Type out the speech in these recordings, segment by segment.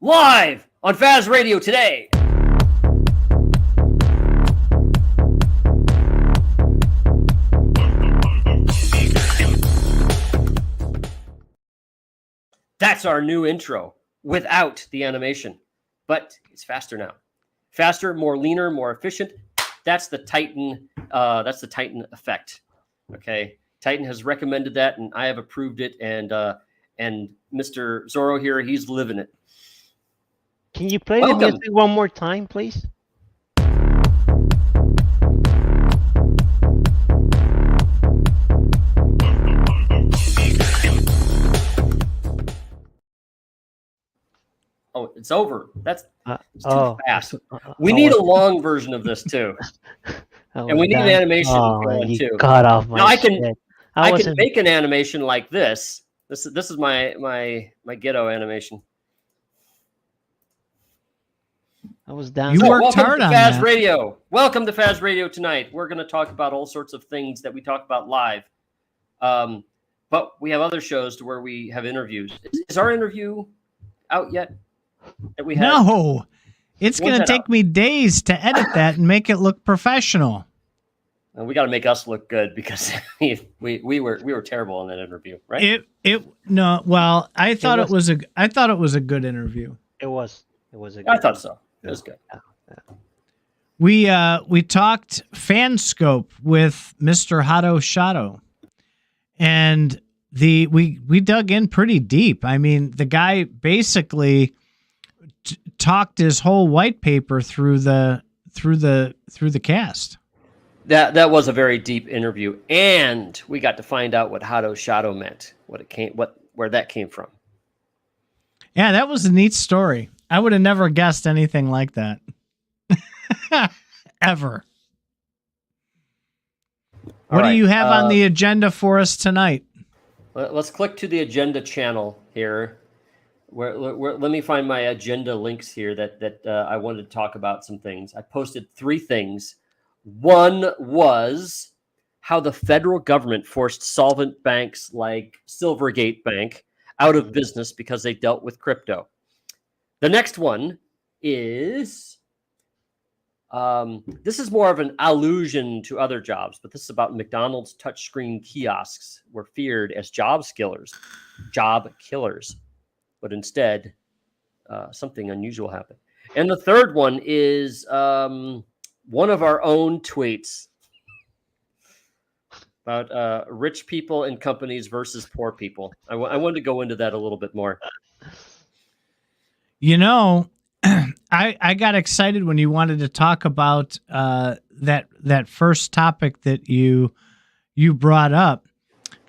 live on FazRadio today. That's our new intro without the animation, but it's faster now. Faster, more leaner, more efficient. That's the Titan. That's the Titan effect. Okay, Titan has recommended that, and I have approved it. And Mr. Zorro here, he's living it. Can you play the music one more time, please? Oh, it's over. That's too fast. We need a long version of this too, and we need an animation going too. Cut off my. Now I can make an animation like this. This is my ghetto animation. I was down. You worked hard on that. FazRadio. Welcome to FazRadio tonight. We're going to talk about all sorts of things that we talk about live, but we have other shows to where we have interviews. Is our interview out yet? That we have? No, it's going to take me days to edit that and make it look professional. And we got to make us look good because we were terrible in that interview, right? Well, I thought it was a good interview. It was a good. I thought so. It was good. Yeah. We talked Fanscope with Mr. Hato Shadow, and we dug in pretty deep. I mean, the guy basically talked his whole white paper through the cast. That was a very deep interview, and we got to find out what Hato Shadow meant, where that came from. Yeah, that was a neat story. I would have never guessed anything like that. Ever. What do you have on the agenda for us tonight? Let's click to the agenda channel here. Let me find my agenda links here that I wanted to talk about some things. I posted 3 things. One was how the federal government forced solvent banks like Silvergate Bank out of business because they dealt with crypto. The next one is, this is more of an allusion to other jobs, but this is about McDonald's touchscreen kiosks were feared as job killers. But instead, something unusual happened. And the third one is one of our own tweets about rich people and companies versus poor people. I wanted to go into that a little bit more. You know, I got excited when you wanted to talk about that first topic that you brought up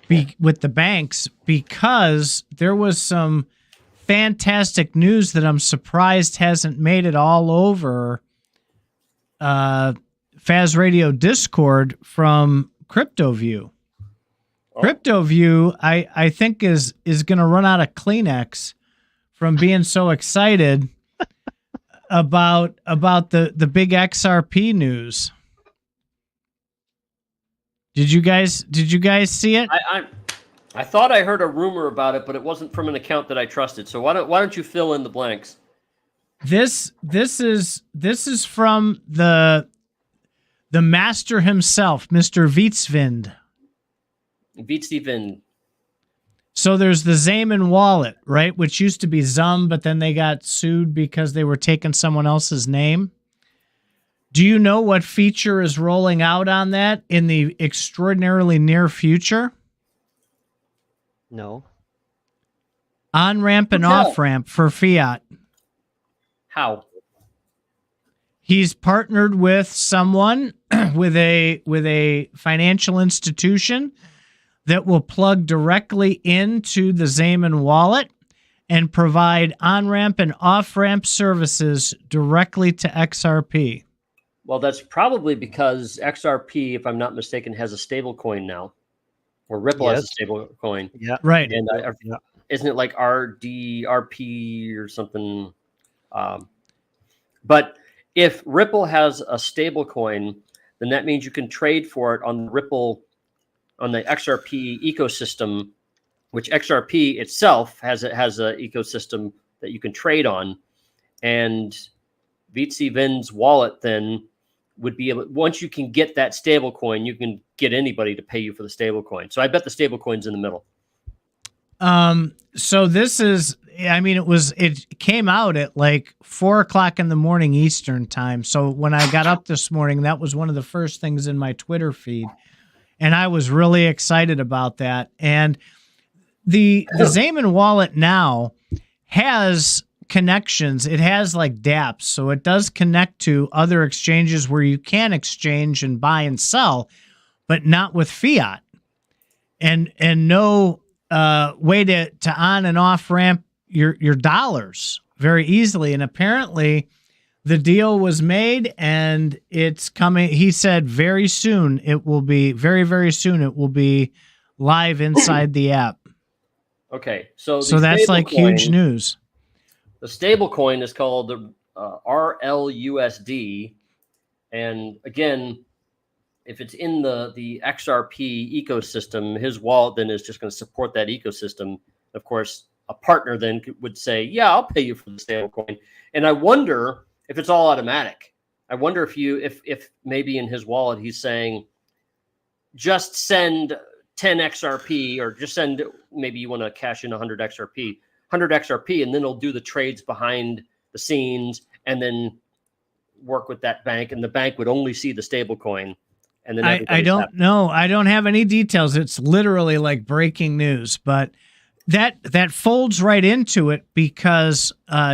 with the banks, because there was some fantastic news that I'm surprised hasn't made it all over FazRadio Discord from CryptoView. Oh. CryptoView, I think is going to run out of Kleenex from being so excited about the big XRP news. Did you guys see it? I thought I heard a rumor about it, but it wasn't from an account that I trusted. So why don't you fill in the blanks? This is from the master himself, Mr. Vitsvind. Vitsvind. So there's the Zaman wallet, right, which used to be Zum, but then they got sued because they were taking someone else's name. Do you know what feature is rolling out on that in the extraordinarily near future? No. On-ramp and off-ramp for Fiat. How? He's partnered with someone with a financial institution that will plug directly into the Zaman wallet and provide on-ramp and off-ramp services directly to XRP. Well, that's probably because XRP, if I'm not mistaken, has a stable coin now, or Ripple has a stable coin. Yeah, right. And isn't it like RP or something? But if Ripple has a stable coin, then that means you can trade for it on Ripple, on the XRP ecosystem, which XRP itself has an ecosystem that you can trade on, and VTVin's wallet then would be able, once you can get that stable coin, you can get anybody to pay you for the stable coin. So I bet the stable coin's in the middle. So this is, I mean, it came out at like 4:00 in the morning Eastern time. So when I got up this morning, that was one of the first things in my Twitter feed. And I was really excited about that. And the Zaman wallet now has connections. It has like dApps. So it does connect to other exchanges where you can exchange and buy and sell, but not with fiat. And no way to on and off ramp your dollars very easily. And apparently the deal was made and it's coming. He said very soon it will be very soon. It will be live inside the app. Okay. So that's like huge news. The stable coin is called the RLUSD. And again, if it's in the XRP ecosystem, his wallet then is just going to support that ecosystem. Of course, a partner then would say, yeah, I'll pay you for the stable coin. And I wonder if it's all automatic. I wonder if maybe in his wallet, he's saying, just send 10 XRP or just send, maybe you want to cash in 100 XRP, and then it'll do the trades behind the scenes and then work with that bank. And the bank would only see the stable coin. And then I don't know. I don't have any details. It's literally like breaking news, but that folds right into it because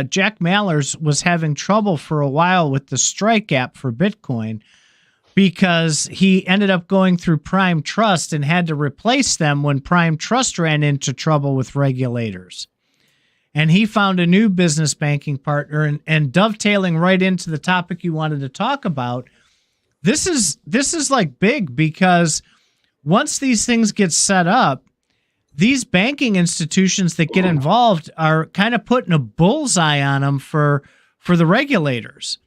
Jack Mallers was having trouble for a while with the Strike app for Bitcoin because he ended up going through Prime Trust and had to replace them when Prime Trust ran into trouble with regulators. And he found a new business banking partner, and dovetailing right into the topic you wanted to talk about, this is like big because once these things get set up, these banking institutions that get involved are kind of putting a bullseye on them for the regulators,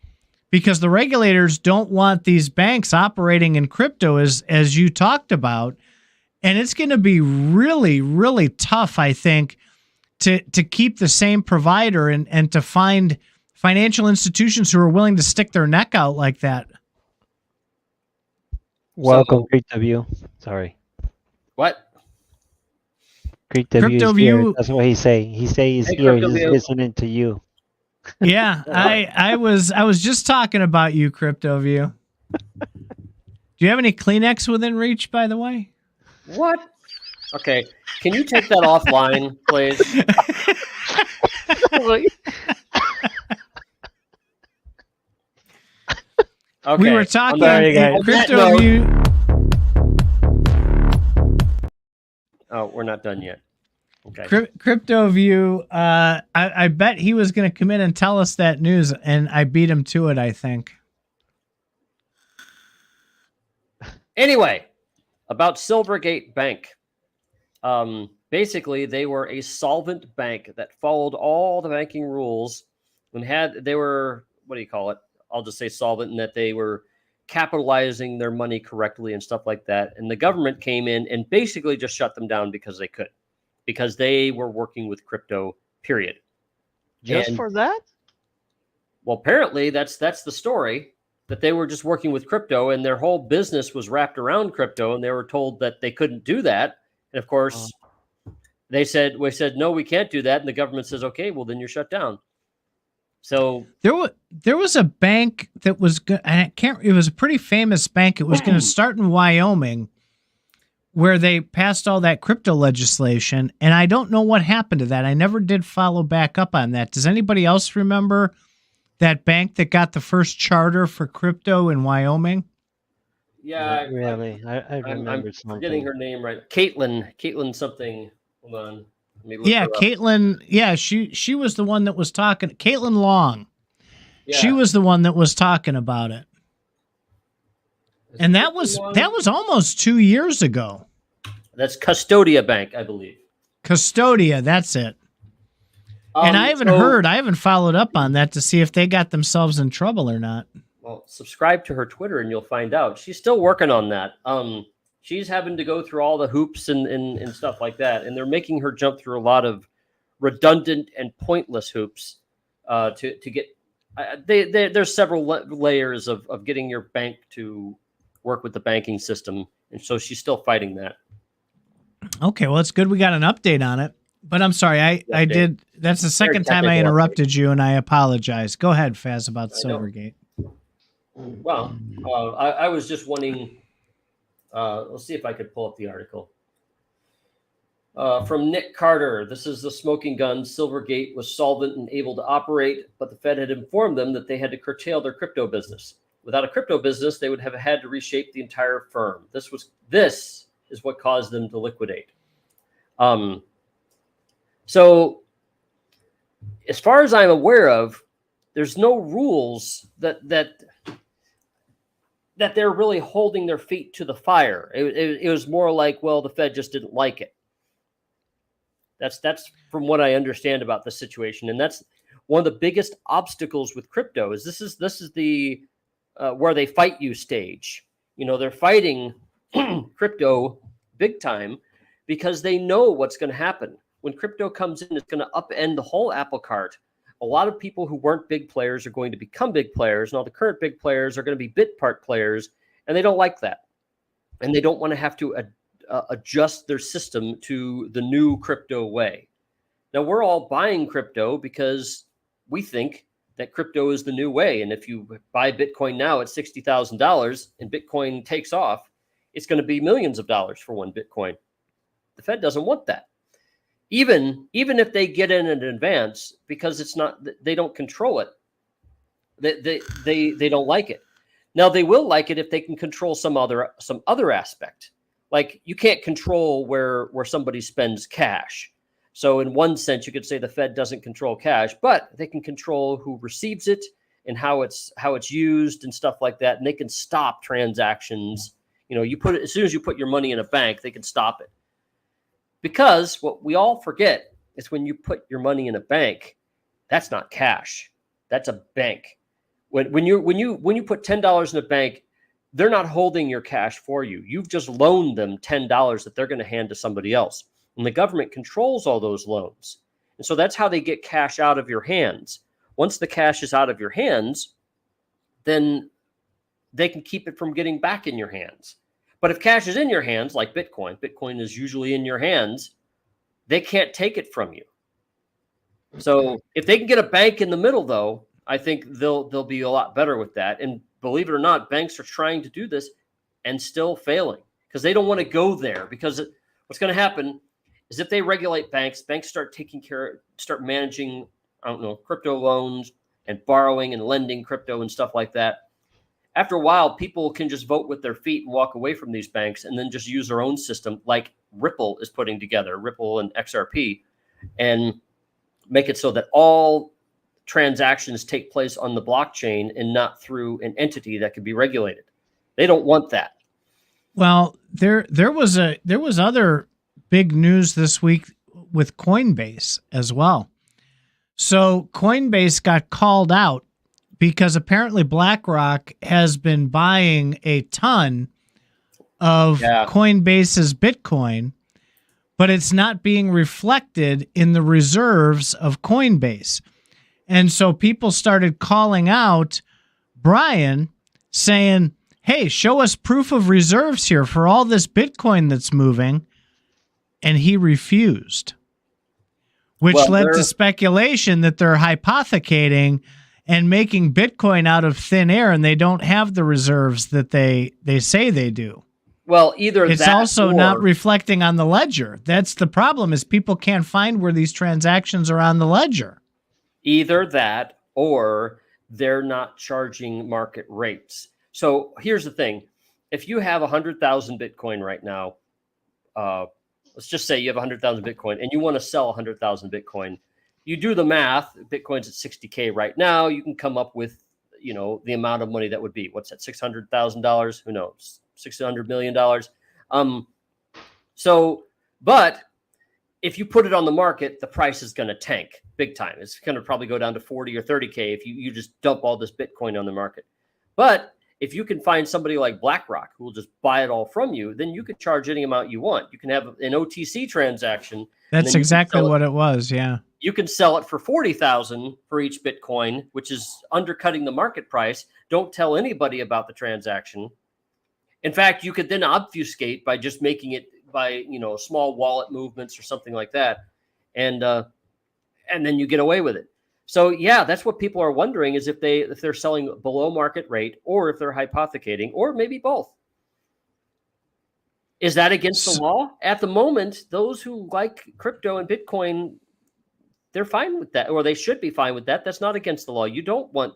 because the regulators don't want these banks operating in crypto as you talked about. And it's going to be really, really tough, I think, to keep the same provider and to find financial institutions who are willing to stick their neck out like that. Welcome, CryptoView. Sorry. What? CryptoView. That's what he say. He say he's here. He's listening to you. Yeah, I was just talking about you, CryptoView. Do you have any Kleenex within reach, by the way? What? Okay, can you take that offline, please? Okay. We were talking CryptoView. Oh, we're not done yet. Okay. CryptoView. I bet he was going to come in and tell us that news, and I beat him to it, I think. Anyway, about Silvergate Bank. Basically, they were a solvent bank that followed all the banking rules and they were, what do you call it? I'll just say solvent, in that they were capitalizing their money correctly and stuff like that. And the government came in and basically just shut them down because they could, because they were working with crypto, period. Just for that? Well, apparently that's the story, that they were just working with crypto and their whole business was wrapped around crypto, and they were told that they couldn't do that. And of course, we said, no, we can't do that. And the government says, okay, well, then you're shut down. So there was a bank that was good. It was a pretty famous bank. It was going to start in Wyoming, where they passed all that crypto legislation. And I don't know what happened to that. I never did follow back up on that. Does anybody else remember that bank that got the first charter for crypto in Wyoming? Yeah, really. I remember I'm something. Getting her name right. Caitlin something. Hold on. Yeah, Caitlin. Yeah, she was the one that was talking. Caitlin Long. Yeah. She was the one that was talking about it. And that was almost 2 years ago. That's Custodia Bank, I believe. Custodia, that's it. And I haven't followed up on that to see if they got themselves in trouble or not. Well, subscribe to her Twitter and you'll find out. She's still working on that. She's having to go through all the hoops and stuff like that. And they're making her jump through a lot of redundant and pointless hoops to get. There's several layers of getting your bank to work with the banking system, and so she's still fighting that. Okay, well, it's good we got an update on it. But I'm sorry, I did. That's the second time I interrupted you, and I apologize. Go ahead, Faz, about Silvergate. Well, I was just wanting. Let's see if I could pull up the article. From Nick Carter, this is the smoking gun. Silvergate was solvent and able to operate, but the Fed had informed them that they had to curtail their crypto business. Without a crypto business, they would have had to reshape the entire firm. This is what caused them to liquidate. So, as far as I'm aware of, there's no rules that they're really holding their feet to the fire. It was more like, well, the Fed just didn't like it. That's from what I understand about the situation, and that's one of the biggest obstacles with crypto. This is the where they fight you stage. You know, they're fighting crypto big time because they know what's going to happen when crypto comes in. It's going to upend the whole apple cart. A lot of people who weren't big players are going to become big players, and all the current big players are going to be bit part players, and they don't like that, and they don't want to have to adjust their system to the new crypto way. Now, we're all buying crypto because we think that crypto is the new way. And if you buy Bitcoin now at $60,000 and Bitcoin takes off, it's going to be millions of dollars for one Bitcoin. The Fed doesn't want that. Even if they get in advance, because it's not, they don't control it. They don't like it. Now, they will like it if they can control some other aspect. Like, you can't control where somebody spends cash. So in one sense, you could say the Fed doesn't control cash, but they can control who receives it and how it's used and stuff like that. And they can stop transactions. You know, as soon as you put your money in a bank, they can stop it. Because what we all forget is when you put your money in a bank, that's not cash. That's a bank. When you put $10 in a bank, they're not holding your cash for you. You've just loaned them $10 that they're going to hand to somebody else. And the government controls all those loans. And so that's how they get cash out of your hands. Once the cash is out of your hands, then they can keep it from getting back in your hands. But if cash is in your hands, like Bitcoin is usually in your hands, they can't take it from you. So if they can get a bank in the middle, though, I think they'll be a lot better with that. And believe it or not, banks are trying to do this and still failing because they don't want to go there. Because what's going to happen is if they regulate banks start start managing, crypto loans and borrowing and lending crypto and stuff like that. After a while, people can just vote with their feet and walk away from these banks and then just use their own system like Ripple is putting together, Ripple and XRP, and make it so that all transactions take place on the blockchain and not through an entity that can be regulated. They don't want that. Well, there was other big news this week with Coinbase as well. So Coinbase got called out because apparently BlackRock has been buying a ton of Coinbase's Bitcoin, but it's not being reflected in the reserves of Coinbase. And so people started calling out Brian saying, hey, show us proof of reserves here for all this Bitcoin that's moving. And he refused, which led to speculation that they're hypothecating and making Bitcoin out of thin air, and they don't have the reserves that they say they do. Well, either it's also not reflecting on the ledger. That's the problem, is people can't find where these transactions are on the ledger. Either that or they're not charging market rates. So here's the thing. If you have 100,000 Bitcoin right now, let's just say you have 100,000 Bitcoin and you want to sell 100,000 Bitcoin. You do the math. Bitcoin's at 60K right now. You can come up with, the amount of money that would be. What's that? $600,000? Who knows? $600 million. But if you put it on the market, the price is going to tank big time. It's going to probably go down to 40 or 30K if you just dump all this Bitcoin on the market. But if you can find somebody like BlackRock who will just buy it all from you, then you can charge any amount you want. You can have an OTC transaction That's exactly what it was. Yeah. You can sell it for 40,000 for each Bitcoin, which is undercutting the market price. Don't tell anybody about the transaction. In fact, you could then obfuscate by just making it by small wallet movements or something like that, and then you get away with it. So yeah, that's what people are wondering, is if they're selling below market rate, or if they're hypothecating, or maybe both. Is that against the law? At the moment, those who like crypto and Bitcoin, they're fine with that, or they should be fine with that. That's not against the law. You don't want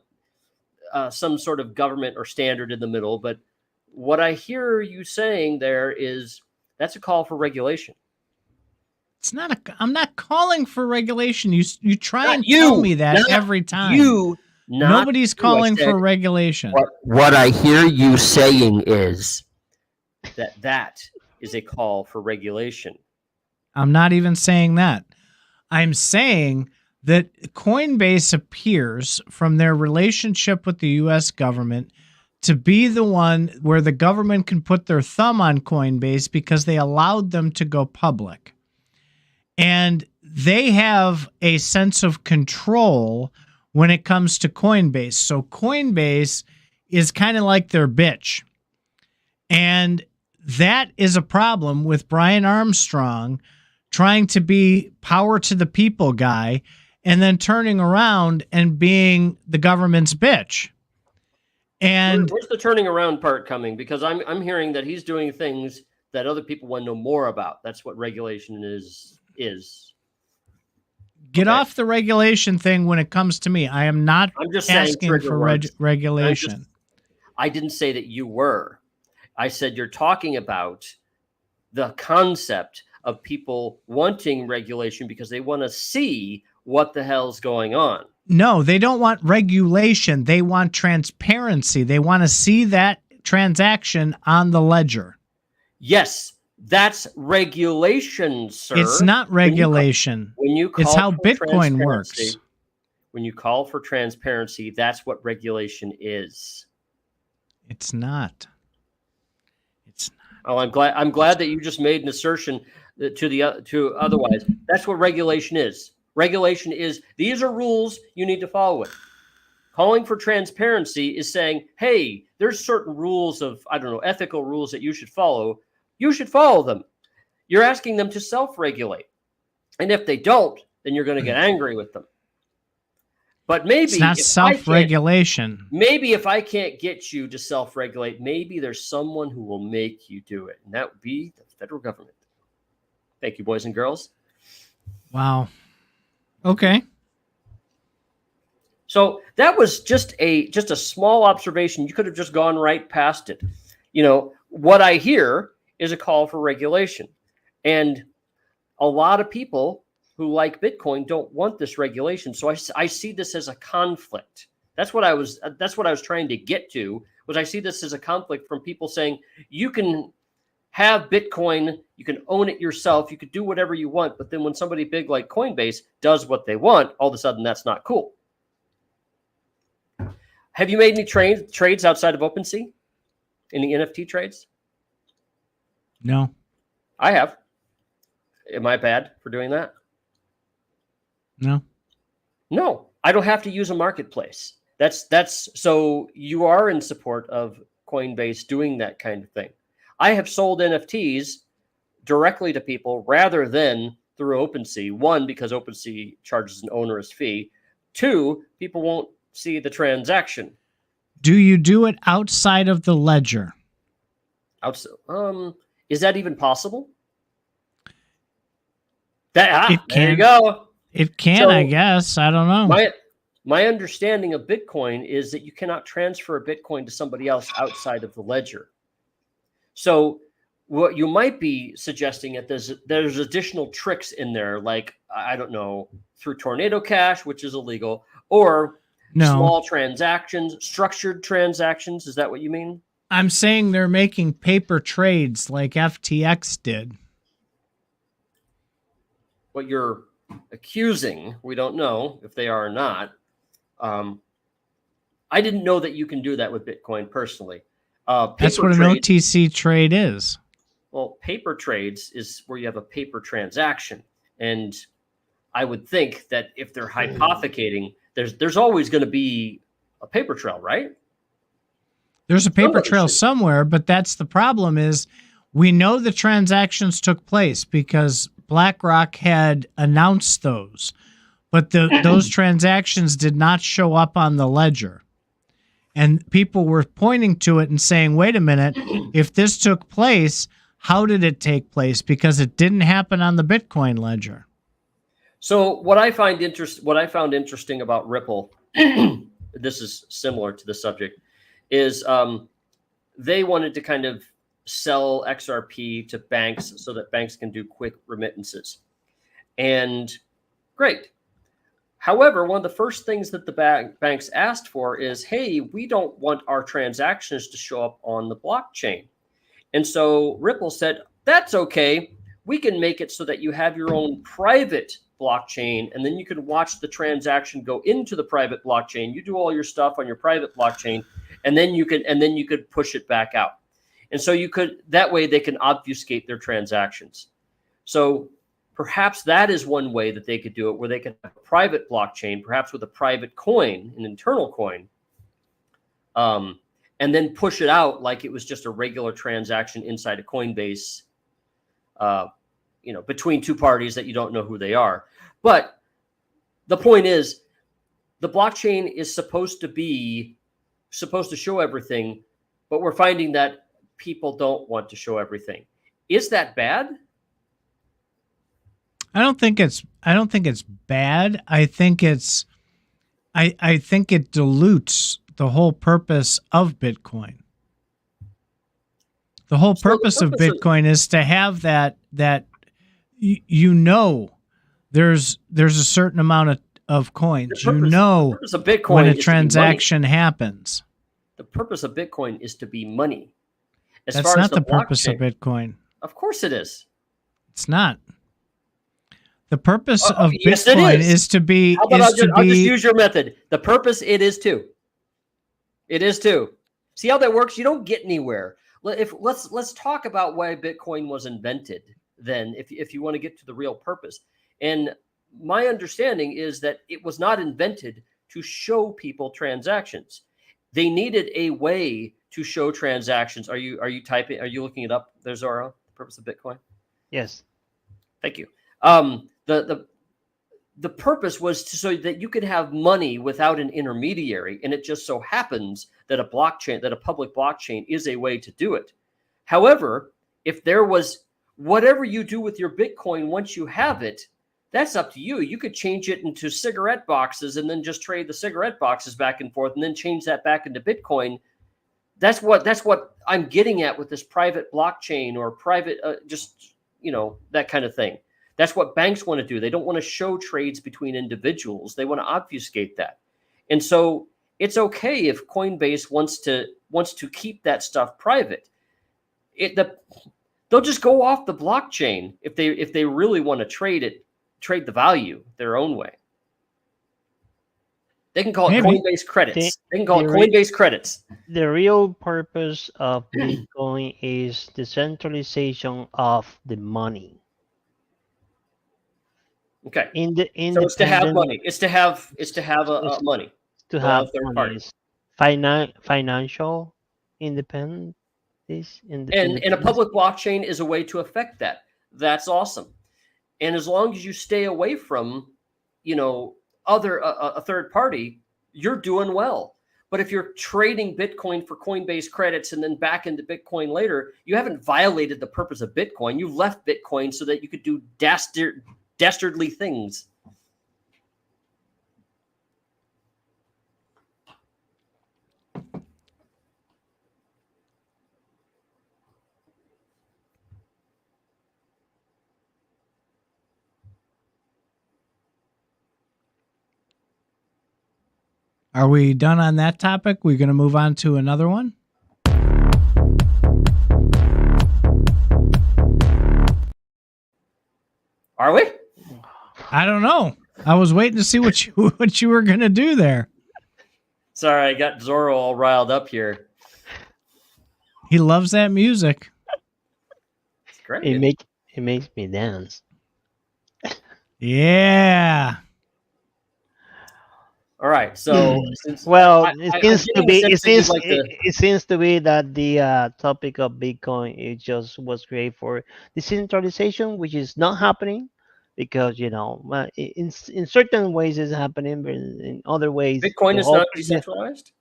some sort of government or standard in the middle. But what I hear you saying there is that's a call for regulation. It's not I'm not calling for regulation. You try and tell me that every time. Nobody's calling for regulation. What I hear you saying is that is a call for regulation. I'm not even saying that. I'm saying that Coinbase appears, from their relationship with the U.S. government, to be the one where the government can put their thumb on Coinbase because they allowed them to go public. And they have a sense of control when it comes to Coinbase. So Coinbase is kind of like their bitch. And that is a problem with Brian Armstrong trying to be power to the people guy and then turning around and being the government's bitch. And where's the turning around part coming? Because I'm hearing that he's doing things that other people want to know more about. That's what regulation is. Get off the regulation thing when it comes to me. I am not asking for regulation. I didn't say that you were. I said you're talking about the concept of people wanting regulation because they want to see what the hell's going on. No, they don't want regulation. They want transparency. They want to see that transaction on the ledger. Yes, that's regulation, sir. It's not regulation. It's how Bitcoin works. When you call for transparency, that's what regulation is. It's not. Oh, I'm glad that you just made an assertion to otherwise. That's what regulation is. Regulation is, these are rules you need to follow it. Calling for transparency is saying, hey, there's certain rules of, ethical rules that you should follow. You should follow them. You're asking them to self-regulate. And if they don't, then you're going to get angry with them. But maybe it's not self-regulation. Maybe if I can't get you to self-regulate, maybe there's someone who will make you do it. And that would be the federal government. Thank you, boys and girls. Wow. Okay. So that was just a small observation. You could have just gone right past it. What I hear is a call for regulation. And a lot of people who like Bitcoin don't want this regulation. So I see this as a conflict. That's what I was trying to get to, was I see this as a conflict from people saying you can have Bitcoin, you can own it yourself, you could do whatever you want, but then when somebody big like Coinbase does what they want, all of a sudden that's not cool. Have you made any trades outside of OpenSea? Any NFT trades? No. I have. Am I bad for doing that? No, I don't have to use a marketplace. That's so you are in support of Coinbase doing that kind of thing. I have sold NFTs directly to people rather than through OpenSea. One, because OpenSea charges an onerous fee. Two, people won't see the transaction. Do you do it outside of the ledger? Is that even possible? There you go. It can, I guess. I don't know. My understanding of Bitcoin is that you cannot transfer a Bitcoin to somebody else outside of the ledger. So what you might be suggesting that there's additional tricks in there, like, through Tornado Cash, which is illegal, or small transactions, structured transactions. Is that what you mean? I'm saying they're making paper trades like FTX did. What you're accusing, we don't know if they are or not. I didn't know that you can do that with Bitcoin personally. That's what an OTC trade is. Well, paper trades is where you have a paper transaction. And I would think that if they're hypothecating, there's always going to be a paper trail, right? There's a paper trail somewhere, but that's the problem is we know the transactions took place because BlackRock had announced those, but those transactions did not show up on the ledger. And people were pointing to it and saying, wait a minute, if this took place, how did it take place? Because it didn't happen on the Bitcoin ledger. So what I found interesting about Ripple, this is similar to the subject, is they wanted to kind of sell XRP to banks so that banks can do quick remittances. And great. However, one of the first things that the banks asked for is, hey, we don't want our transactions to show up on the blockchain. And so Ripple said, that's okay. We can make it so that you have your own private blockchain, and then you can watch the transaction go into the private blockchain. You do all your stuff on your private blockchain, and then you could push it back out. And so that way they can obfuscate their transactions. So perhaps that is one way that they could do it, where they could have a private blockchain, perhaps with a private coin, an internal coin, and then push it out like it was just a regular transaction inside a Coinbase, between two parties that you don't know who they are. But the point is, the blockchain is supposed to show everything, but we're finding that people don't want to show everything. Is that bad? I don't think it's bad. I think it dilutes the whole purpose of Bitcoin. The whole purpose of Bitcoin is to have that there's a certain amount of coins. The purpose of Bitcoin when a transaction happens. The purpose of Bitcoin is to be money. That's not the purpose of Bitcoin. Of course it is. It's not. The purpose of Bitcoin is to be. I'll just use your method. The purpose, it is too. It is too. See how that works? You don't get anywhere. Let's talk about why Bitcoin was invented. Then, if you want to get to the real purpose, and my understanding is that it was not invented to show people transactions. They needed a way to show transactions. Are you typing? Are you looking it up? There's Zorro. The purpose of Bitcoin. Yes. Thank you. The purpose was so that you could have money without an intermediary, and it just so happens that a public blockchain is a way to do it. However, if there was whatever you do with your Bitcoin once you have it, that's up to you. You could change it into cigarette boxes and then just trade the cigarette boxes back and forth, and then change that back into Bitcoin. That's what I'm getting at with this private blockchain or private, that kind of thing. That's what banks want to do. They don't want to show trades between individuals. They want to obfuscate that. And so it's okay if Coinbase wants to keep that stuff private. They'll just go off the blockchain if they really want to trade the value their own way. They can call it Coinbase credits. They can call it Coinbase credits. The real purpose of Bitcoin is the centralization of the money. Okay. So it's to have money. It's to have money. To have third parties. Financial independence. And a public blockchain is a way to affect that. That's awesome. And as long as you stay away from, a third party, you're doing well. But if you're trading Bitcoin for Coinbase credits and then back into Bitcoin later, you haven't violated the purpose of Bitcoin. You've left Bitcoin so that you could do dastardly things. Are we done on that topic? We're going to move on to another one. Are we? I don't know. I was waiting to see what you were going to do there. Sorry, I got Zorro all riled up here. He loves that music. It's great. It makes me dance. Yeah. All right. So since Well, I'm it seems to getting the be sense that you'd like to. it seems to be that the topic of Bitcoin it just was created for decentralization, which is not happening because in certain ways it's happening, but in other ways Bitcoin the is whole not decentralized.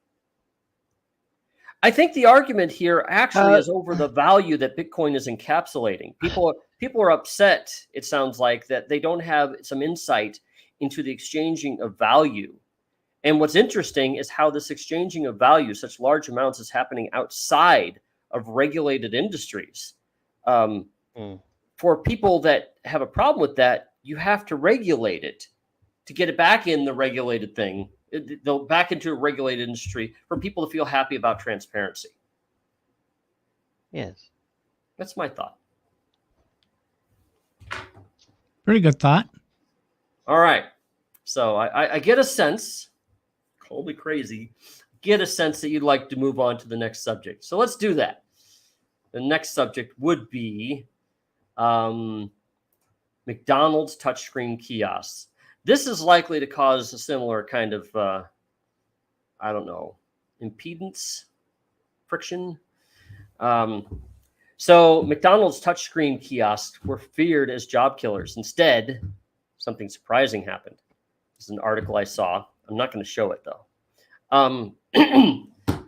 I think the argument here actually is over the value that Bitcoin is encapsulating. People are upset, it sounds like, that they don't have some insight into the exchanging of value. And what's interesting is how this exchanging of value, such large amounts, is happening outside of regulated industries. For people that have a problem with that, you have to regulate it to get it back in the regulated thing. They'll back into a regulated industry for people to feel happy about transparency. Yes. That's my thought. Pretty good thought. All right. So I get a sense, call me crazy, get a sense that you'd like to move on to the next subject. So let's do that. The next subject would be McDonald's touchscreen kiosks. This is likely to cause a similar kind of, impedance, friction. So McDonald's touchscreen kiosks were feared as job killers. Instead, something surprising happened. This is an article I saw. I'm not going to show it though.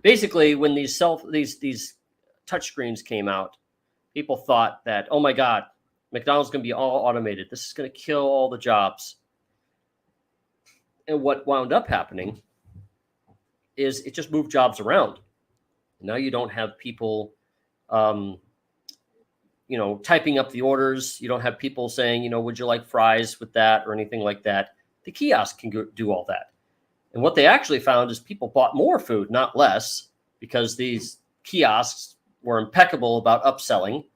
Basically, when these touchscreens came out, people thought that, oh my God, McDonald's is going to be all automated. This is going to kill all the jobs. And what wound up happening is it just moved jobs around. Now you don't have people, typing up the orders. You don't have people saying, would you like fries with that or anything like that. The kiosk can do all that. And what they actually found is people bought more food, not less, because these kiosks were impeccable about upselling.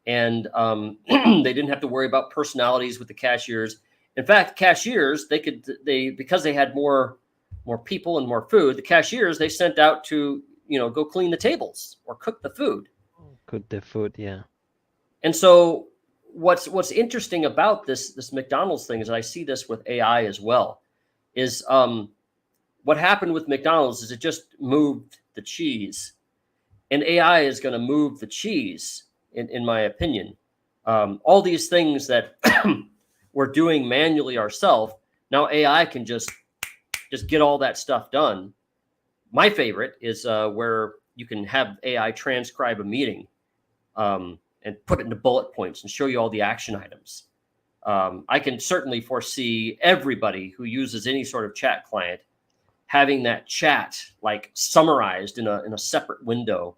And they didn't have to worry about personalities with the cashiers. In fact, cashiers, because they had more people and more food, the cashiers they sent out to, go clean the tables or cook the food. Cook the food, yeah. And so what's interesting about this McDonald's thing is I see this with AI as well, is what happened with McDonald's is it just moved the cheese. And AI is going to move the cheese, in my opinion. All these things that we're doing manually ourselves, now AI can just get all that stuff done. My favorite is where you can have AI transcribe a meeting and put it into bullet points and show you all the action items. I can certainly foresee everybody who uses any sort of chat client having that chat like summarized in a separate window,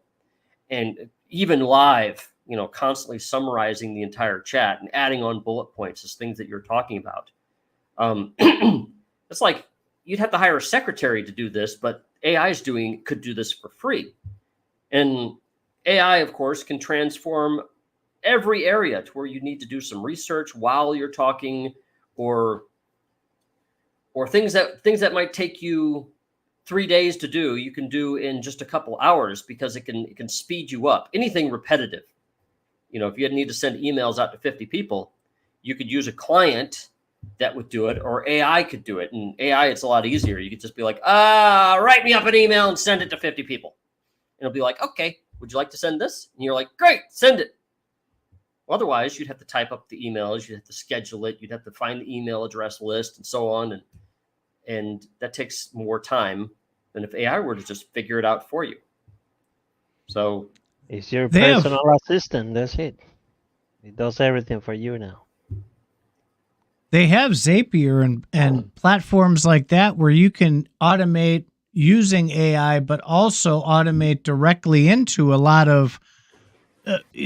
and even live, constantly summarizing the entire chat and adding on bullet points as things that you're talking about. It's like you'd have to hire a secretary to do this, but AI could do this for free. And AI, of course, can transform every area to where you need to do some research while you're talking, or things that might take you 3 days to do, you can do in just a couple hours because it can speed you up. Anything repetitive. If you need to send emails out to 50 people, you could use a client that would do it, or AI could do it. And AI, it's a lot easier. You could just be like, write me up an email and send it to 50 people. And it'll be like, okay, would you like to send this? And you're like, great, send it. Well, otherwise, you'd have to type up the emails, you'd have to schedule it, you'd have to find the email address list and so on. And that takes more time than if AI were to just figure it out for you. So it's your personal assistant. That's it. It does everything for you now. They have Zapier and platforms like that where you can automate using AI, but also automate directly into a lot of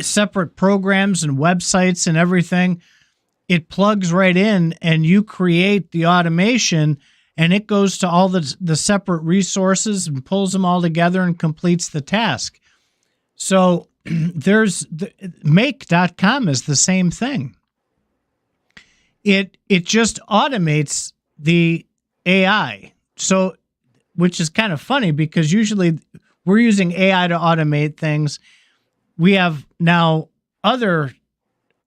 separate programs and websites and everything. It plugs right in and you create the automation, and it goes to all the separate resources and pulls them all together and completes the task. So there's make.com is the same thing. It just automates the AI. So, which is kind of funny because usually we're using AI to automate things. We have now other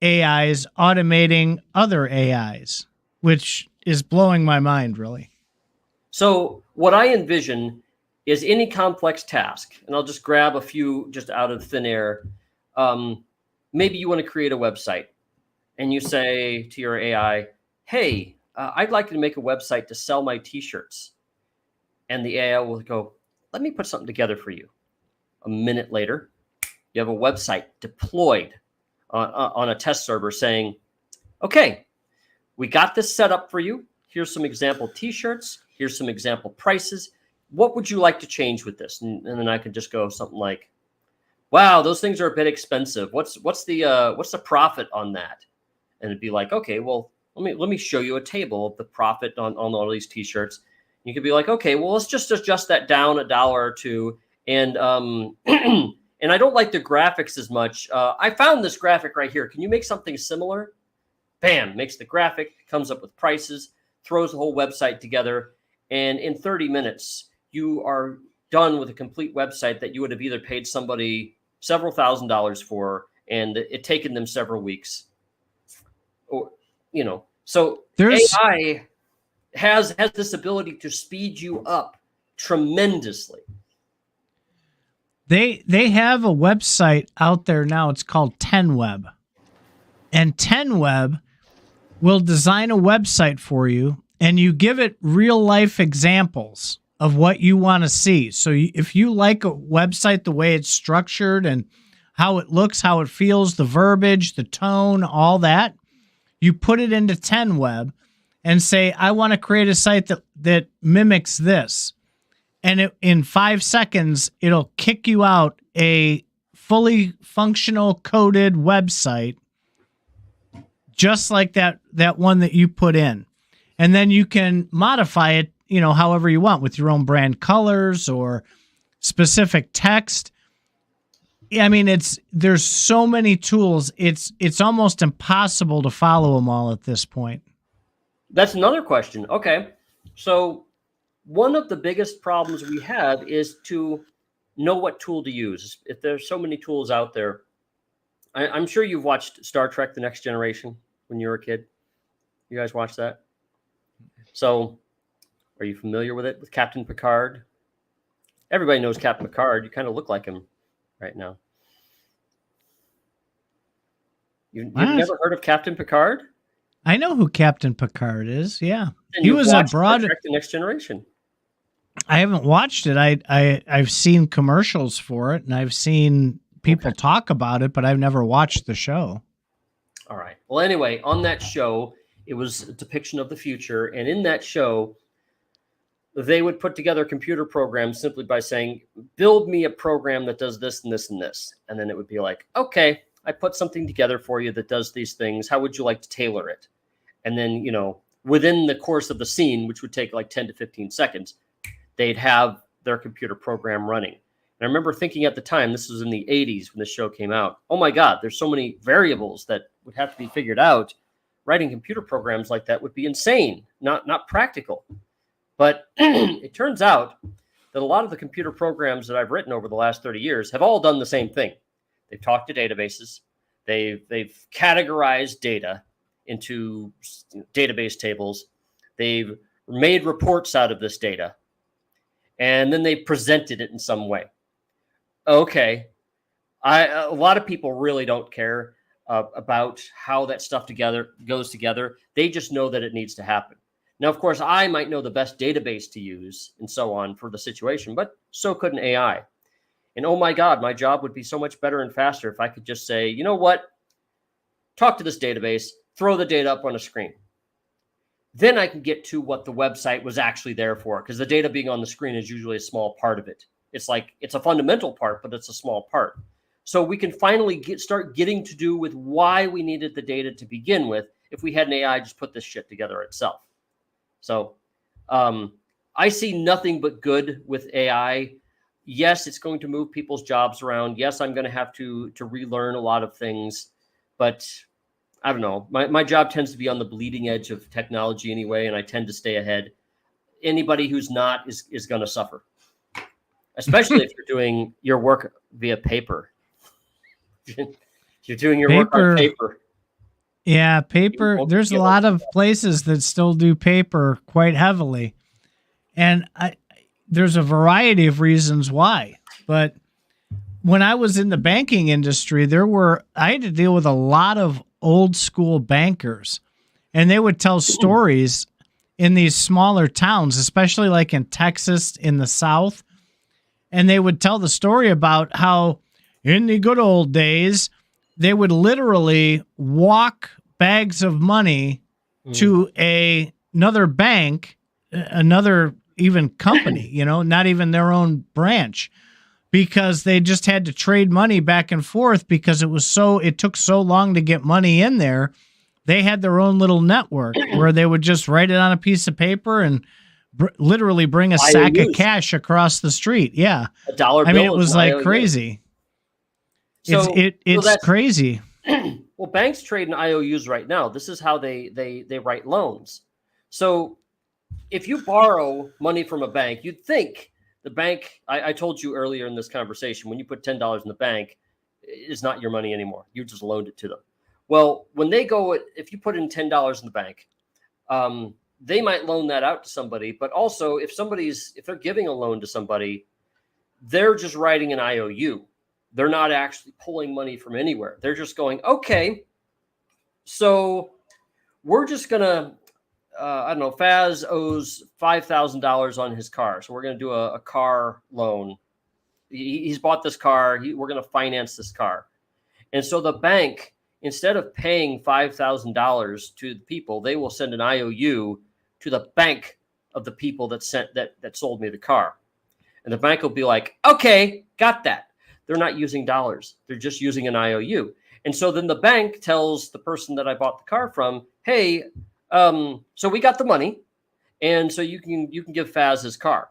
AIs automating other AIs. which is blowing my mind, really. So what I envision is any complex task, and I'll just grab a few just out of thin air. Maybe you want to create a website, and you say to your AI, hey, I'd like you to make a website to sell my t-shirts. And the AI will go, let me put something together for you. A minute later, you have a website deployed on a test server saying, okay, we got this set up for you. Here's some example t-shirts. Here's some example prices. What would you like to change with this? And then I could just go something like, wow, those things are a bit expensive. What's the profit on that? And it'd be like, okay, well, let me show you a table of the profit on all these t-shirts. You could be like, okay, well, let's just adjust that down $1 or $2. And and I don't like the graphics as much. I found this graphic right here. Can you make something similar? Bam, makes the graphic, comes up with prices, throws the whole website together. And in 30 minutes, you are done with a complete website that you would have either paid somebody several $1,000s for, and it taken them several weeks. Or, so AI has this ability to speed you up tremendously. They have a website out there now. It's called 10Web. And 10Web will design a website for you, and you give it real life examples of what you want to see. So if you like a website, the way it's structured and how it looks, how it feels, the verbiage, the tone, all that, you put it into 10Web and say, I want to create a site that mimics this. And in 5 seconds, it'll kick you out a fully functional coded website, just like that one that you put in. And then you can modify it, however you want, with your own brand colors or specific text. I mean, there's so many tools. It's almost impossible to follow them all at this point. That's another question. Okay. So one of the biggest problems we have is to know what tool to use. If there's so many tools out there, I'm sure you've watched Star Trek: The Next Generation when you were a kid. You guys watched that? So are you familiar with it, with Captain Picard? Everybody knows Captain Picard. You kind of look like him right now. You've never heard of Captain Picard? I know who Captain Picard is. Yeah, he was abroad. Star Trek: The Next Generation. I haven't watched it. I've seen commercials for it, and I've seen people talk about it, but I've never watched the show. All right. Well, anyway, on that show, it was a depiction of the future, and in that show, they would put together computer programs simply by saying, build me a program that does this and this and this. And then it would be like, okay, I put something together for you that does these things. How would you like to tailor it? And then, within the course of the scene, which would take like 10 to 15 seconds, they'd have their computer program running. And I remember thinking at the time, this was in the 80s when the show came out, oh my God, there's so many variables that would have to be figured out. Writing computer programs like that would be insane, not practical. But it turns out that a lot of the computer programs that I've written over the last 30 years have all done the same thing. They've talked to databases. They've categorized data into database tables. They've made reports out of this data. And then they presented it in some way. Okay. A lot of people really don't care about how that stuff goes together. They just know that it needs to happen. Now, of course, I might know the best database to use and so on for the situation, but so could an AI. And oh my God, my job would be so much better and faster if I could just say, you know what? Talk to this database, throw the data up on a screen. Then I can get to what the website was actually there for, because the data being on the screen is usually a small part of it. It's a fundamental part, but it's a small part. So we can finally start getting to do with why we needed the data to begin with if we had an AI just put this shit together itself. So I see nothing but good with AI. Yes, it's going to move people's jobs around. Yes, I'm going to have to relearn a lot of things, but I don't know. My job tends to be on the bleeding edge of technology anyway, and I tend to stay ahead. Anybody who's not is going to suffer, especially if you're doing your work via paper. You're doing your work on paper. Yeah, You paper. won't There's a be able to lot do of places that still do paper quite heavily, and there's a variety of reasons why. But when I was in the banking industry, I had to deal with a lot of old school bankers, and they would tell stories in these smaller towns, especially like in Texas in the South, and they would tell the story about how in the good old days they would literally walk bags of money to another bank, another even company, not even their own branch, because they just had to trade money back and forth because it took so long to get money in there. They had their own little network where they would just write it on a piece of paper and literally bring a sack of IOUs. cash across the street. Yeah. A dollar I bill mean, it is was an like IOU. crazy. So It's that's crazy. well, banks trade in IOUs right now. This is how they write loans. So if you borrow money from a bank, you'd think the bank. I told you earlier in this conversation, when you put $10 in the bank, it's not your money anymore. You just loaned it to them. Well, when they go, if you put in $10 in the bank, they might loan that out to somebody. But also, if they're giving a loan to somebody, they're just writing an IOU. They're not actually pulling money from anywhere. They're just going, okay, so we're just gonna, I don't know, Faz owes $5,000 on his car, so we're gonna do a car loan. He's bought this car. We're gonna finance this car, and so the bank, instead of paying $5,000 to the people, they will send an IOU to the bank of the people that sold me the car, and the bank will be like, okay, got that. They're not using dollars. They're just using an IOU. And so then the bank tells the person that I bought the car from, hey, so we got the money, and so you can give Faz his car.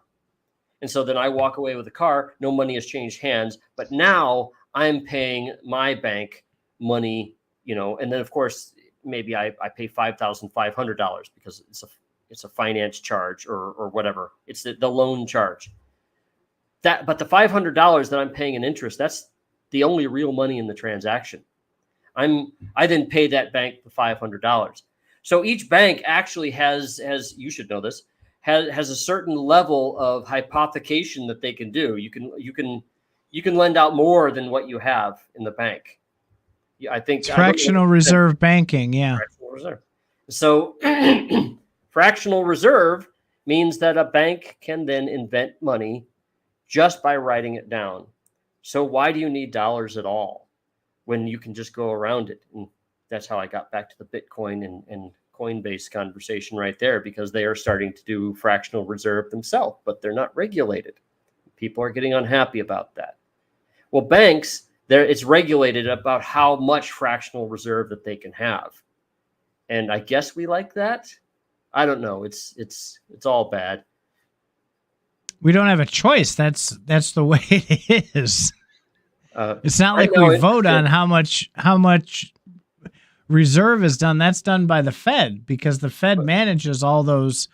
And so then I walk away with the car. No money has changed hands, but now I'm paying my bank money, and then of course maybe I pay $5,500 because it's a finance charge or whatever. It's the loan charge. But the $500 that I'm paying in interest, that's the only real money in the transaction. I then pay that bank the $500. So each bank actually has you should know this, has a certain level of hypothecation that they can do. You can lend out more than what you have in the bank. I think It's fractional reserve banking. Yeah. Fractional reserve. So fractional reserve means that a bank can then invent money just by writing it down. So why do you need dollars at all when you can just go around it? And that's how I got back to the Bitcoin and Coinbase conversation right there, because they are starting to do fractional reserve themselves, but they're not regulated. People are getting unhappy about that. Well, banks, it's regulated about how much fractional reserve that they can have. And I guess we like that. I don't know. It's all bad. We don't have a choice. That's the way it is. It's not like we vote on how much reserve is done. That's done by the Fed, because the Fed manages all those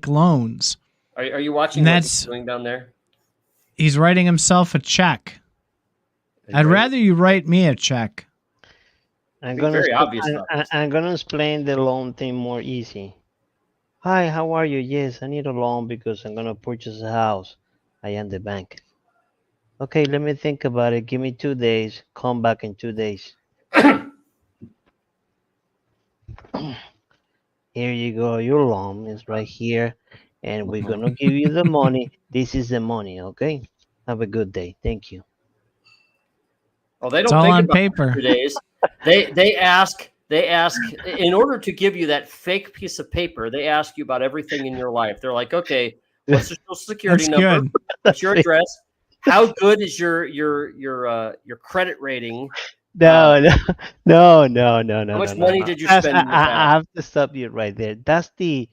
loans. Are you watching what he's doing down there? He's writing himself a check. I'd rather you write me a check. I'm gonna explain the loan thing more easy. Hi, how are you? Yes, I need a loan because I'm gonna purchase a house. I am the bank. Okay, let me think about it. Give me 2 days. Come back in 2 days. Here you go. Your loan is right here, and we're gonna give you the money. This is the money. Okay. Have a good day. Thank you. Well, they don't It's all think on about paper. 2 days. They ask in order to give you that fake piece of paper, they ask you about everything in your life. They're like, okay, what's your social security That's number? good. What's your address? How good is your credit rating? No. How much money did you spend in the I past? have to stop you right there. That's the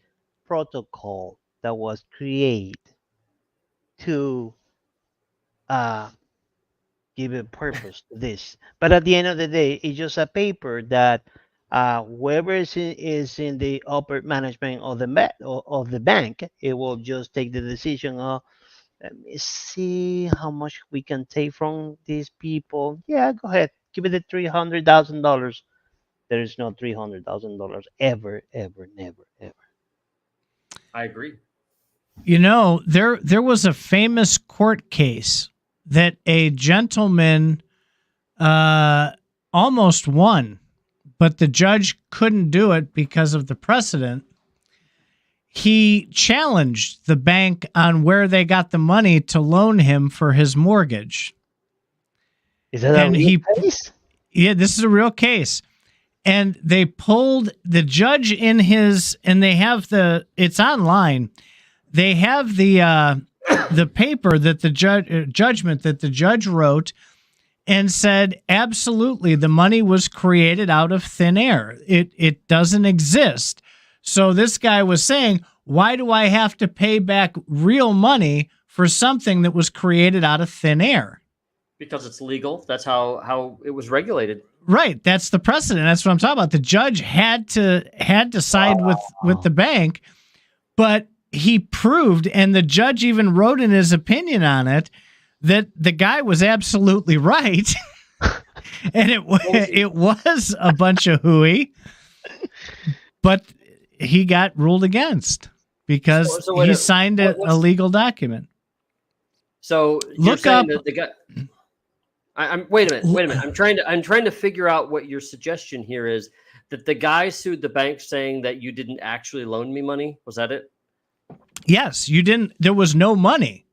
protocol that was created to give a purpose to this. But at the end of the day, it's just a paper that whoever is in the upper management of of the bank, it will just take the decision of, let me see how much we can take from these people. Yeah, go ahead. Give it the $300,000. there is no $300,000 ever, ever, never, ever. I agree. You know, there was a famous court case that a gentleman almost won, but the judge couldn't do it because of the precedent. He challenged the bank on where they got the money to loan him for his mortgage. Is that And a real case? Yeah, this is a real case. And they pulled the judge in his, and they have it's online. They have the paper that the judgment that the judge wrote and said, absolutely, the money was created out of thin air. It doesn't exist. So this guy was saying, why do I have to pay back real money for something that was created out of thin air? Because it's legal. That's how it was regulated. Right. That's the precedent. That's what I'm talking about. The judge had to side with the bank, but he proved, and the judge even wrote in his opinion on it, that the guy was absolutely right. And it was a bunch of hooey, but he got ruled against because he signed a legal document. So look up the guy. Wait a minute. I'm trying to figure out what your suggestion here is. That the guy sued the bank saying that you didn't actually loan me money. Was that it? Yes, you didn't. There was no money.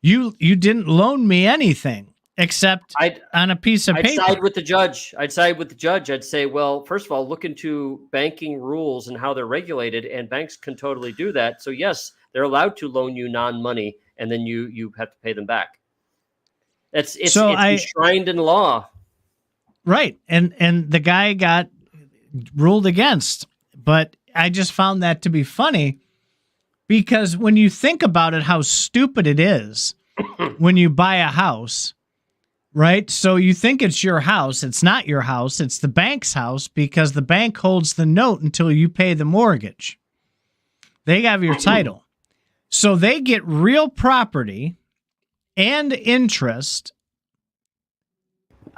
You didn't loan me anything except on a piece of paper. I'd side with the judge. I'd say, well, first of all, look into banking rules and how they're regulated, and banks can totally do that. So yes, they're allowed to loan you non-money, and then you have to pay them back. It's enshrined in law. Right. And the guy got ruled against. But I just found that to be funny because when you think about it, how stupid it is when you buy a house, right? So you think it's your house. It's not your house. It's the bank's house because the bank holds the note until you pay the mortgage. They have your title. So they get real property and interest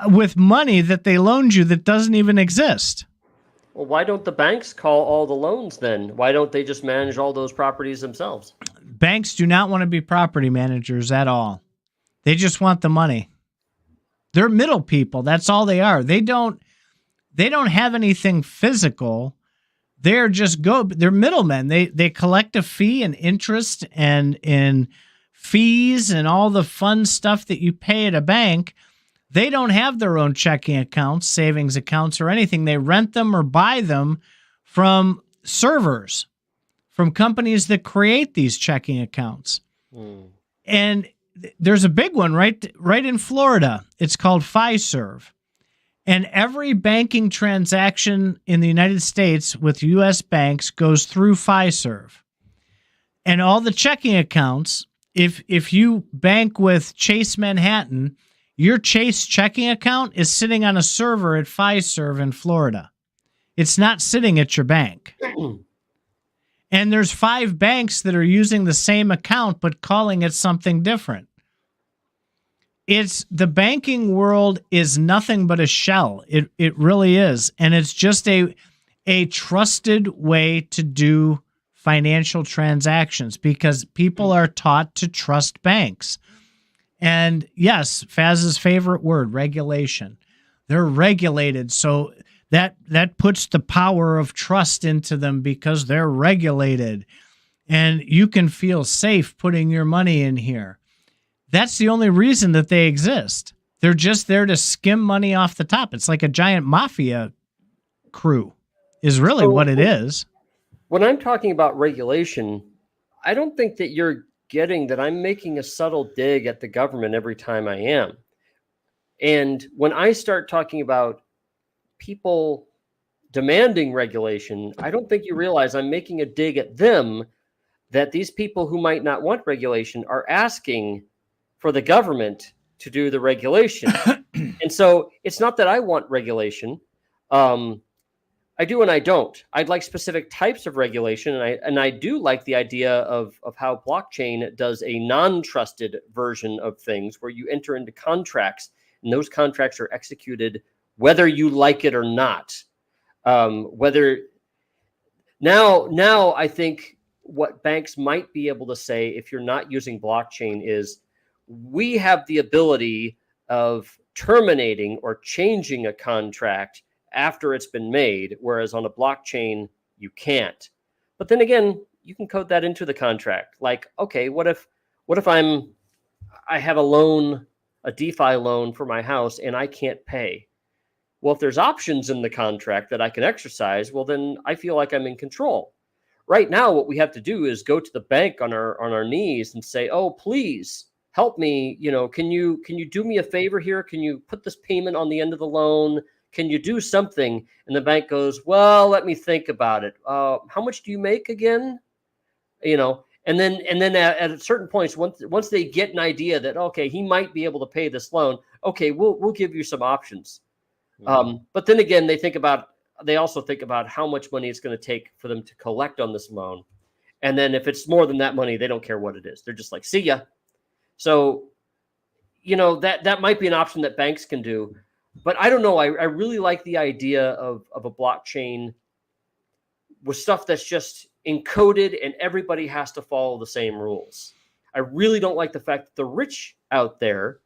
with money that they loaned you that doesn't even exist. Well, why don't the banks call all the loans then? Why don't they just manage all those properties themselves? Banks do not want to be property managers at all. They just want the money. They're middle people. That's all they are. They don't have anything physical. They're middlemen. They collect a fee and interest and in fees and all the fun stuff that you pay at a bank. They don't have their own checking accounts, savings accounts, or anything. They rent them or buy them from servers, from companies that create these checking accounts. And there's a big one right in Florida. It's called Fiserv. And every banking transaction in the United States with U.S. banks goes through Fiserv. And all the checking accounts, if you bank with Chase Manhattan, your Chase checking account is sitting on a server at Fiserv in Florida. It's not sitting at your bank. And there's 5 banks that are using the same account but calling it something different. It's the banking world is nothing but a shell. It really is. And it's just a trusted way to do financial transactions because people are taught to trust banks. And yes, Faz's favorite word, regulation. They're regulated, so that puts the power of trust into them because they're regulated. And you can feel safe putting your money in here. That's the only reason that they exist. They're just there to skim money off the top. It's like a giant mafia crew is really what it is. When I'm talking about regulation, I don't think that you're getting that I'm making a subtle dig at the government every time I am. And when I start talking about people demanding regulation, I don't think you realize I'm making a dig at them, that these people who might not want regulation are asking for the government to do the regulation. And so it's not that I want regulation. I do and I don't. I'd like specific types of regulation, and I do like the idea of how blockchain does a non-trusted version of things where you enter into contracts, and those contracts are executed whether you like it or not. Whether now I think what banks might be able to say if you're not using blockchain is we have the ability of terminating or changing a contract after it's been made, whereas on a blockchain you can't. But then again, you can code that into the contract. Like, okay, what if I have a loan, a DeFi loan for my house, and I can't pay? Well, if there's options in the contract that I can exercise, well, then I feel like I'm in control. Right now, what we have to do is go to the bank on our knees and say, "Oh, please help me. Can you do me a favor here? Can you put this payment on the end of the loan? Can you do something?" And the bank goes, "Well, let me think about it. How much do you make again?" And then at certain points, once they get an idea that, okay, he might be able to pay this loan, okay, we'll give you some options. But then again, they also think about how much money it's going to take for them to collect on this loan. And then if it's more than that money, they don't care what it is. They're just like, see ya. So, that might be an option that banks can do. But I don't know. I really like the idea of a blockchain with stuff that's just encoded and everybody has to follow the same rules. I really don't like the fact that the rich out there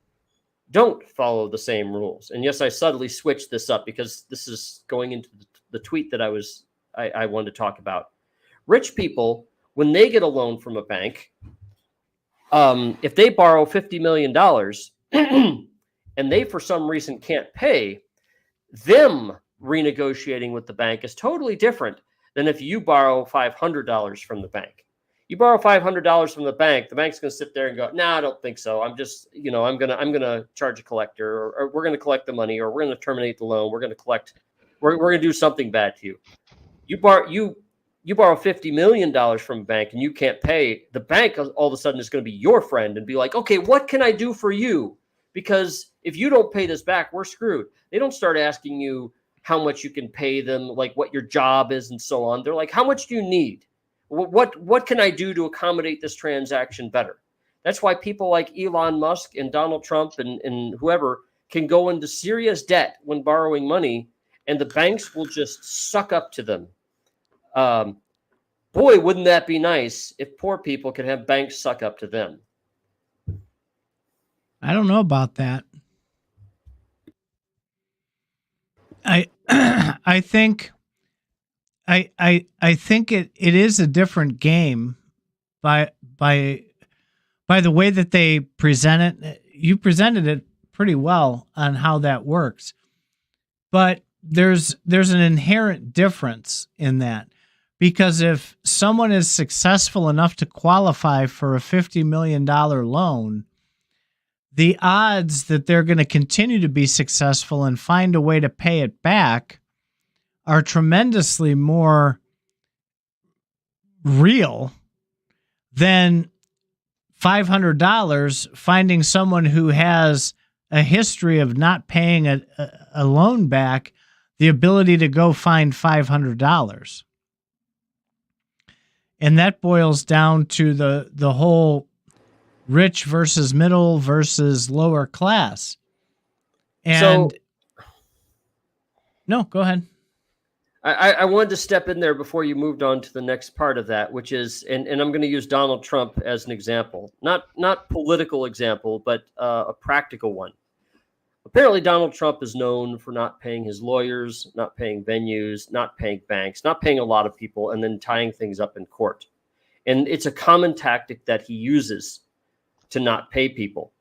don't follow the same rules. And yes, I subtly switched this up because this is going into the tweet that I wanted to talk about. Rich people, when they get a loan from a bank, if they borrow $50 million and they for some reason can't pay, them renegotiating with the bank is totally different than if you borrow $500 from the bank. You borrow $500 from the bank's going to sit there and go, "Nah, I don't think so. I'm just, I'm gonna charge a collector, or we're gonna collect the money, or we're gonna terminate the loan. We're gonna do something bad to you." You borrow $50 million from a bank and you can't pay. The bank all of a sudden is going to be your friend and be like, "Okay, what can I do for you? Because if you don't pay this back, we're screwed." They don't start asking you how much you can pay them, like what your job is and so on. They're like, "How much do you need? What can I do to accommodate this transaction better?" That's why people like Elon Musk and Donald Trump and whoever can go into serious debt when borrowing money, and the banks will just suck up to them. Boy, wouldn't that be nice if poor people could have banks suck up to them? I don't know about that. I think I think it is a different game by the way that they present it. You presented it pretty well on how that works, but there's an inherent difference in that, because if someone is successful enough to qualify for a $50 million loan, the odds that they're going to continue to be successful and find a way to pay it back are tremendously more real than $500 finding someone who has a history of not paying a loan back the ability to go find $500. And that boils down to the whole rich versus middle versus lower class. And no, go ahead. I wanted to step in there before you moved on to the next part of that, which is, and I'm going to use Donald Trump as an example, not political example, but a practical one. Apparently, Donald Trump is known for not paying his lawyers, not paying venues, not paying banks, not paying a lot of people, and then tying things up in court. And it's a common tactic that he uses to not pay people.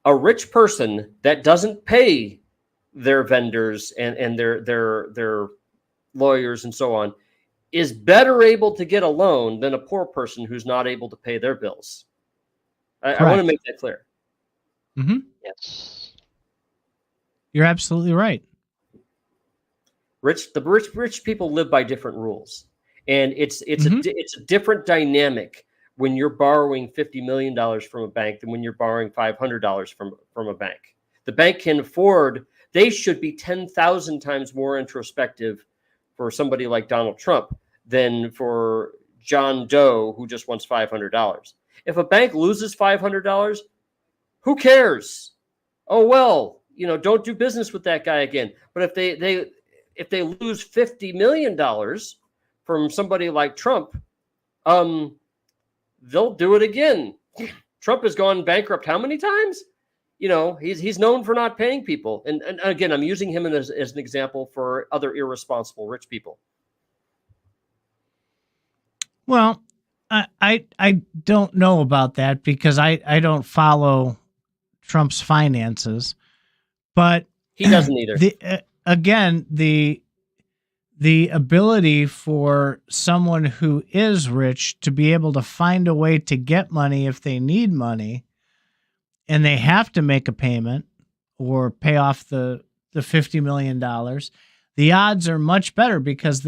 A rich person that doesn't pay their vendors and their lawyers and so on is better able to get a loan than a poor person who's not able to pay their bills. I want to make that clear. Mm-hmm. Yes. You're absolutely right. The rich people live by different rules, and it's a different dynamic when you're borrowing $50 million from a bank than when you're borrowing $500 from a bank. The bank can afford. They should be 10,000 times more introspective for somebody like Donald Trump than for John Doe who just wants $500. If a bank loses $500, who cares? Oh well. Don't do business with that guy again. But if if they lose $50 million from somebody like Trump, they'll do it again. Trump has gone bankrupt how many times? He's known for not paying people. And again, I'm using him as an example for other irresponsible rich people. Well, I don't know about that because I don't follow Trump's finances, but he doesn't either. The ability for someone who is rich to be able to find a way to get money if they need money and they have to make a payment or pay off the $50 million, the odds are much better because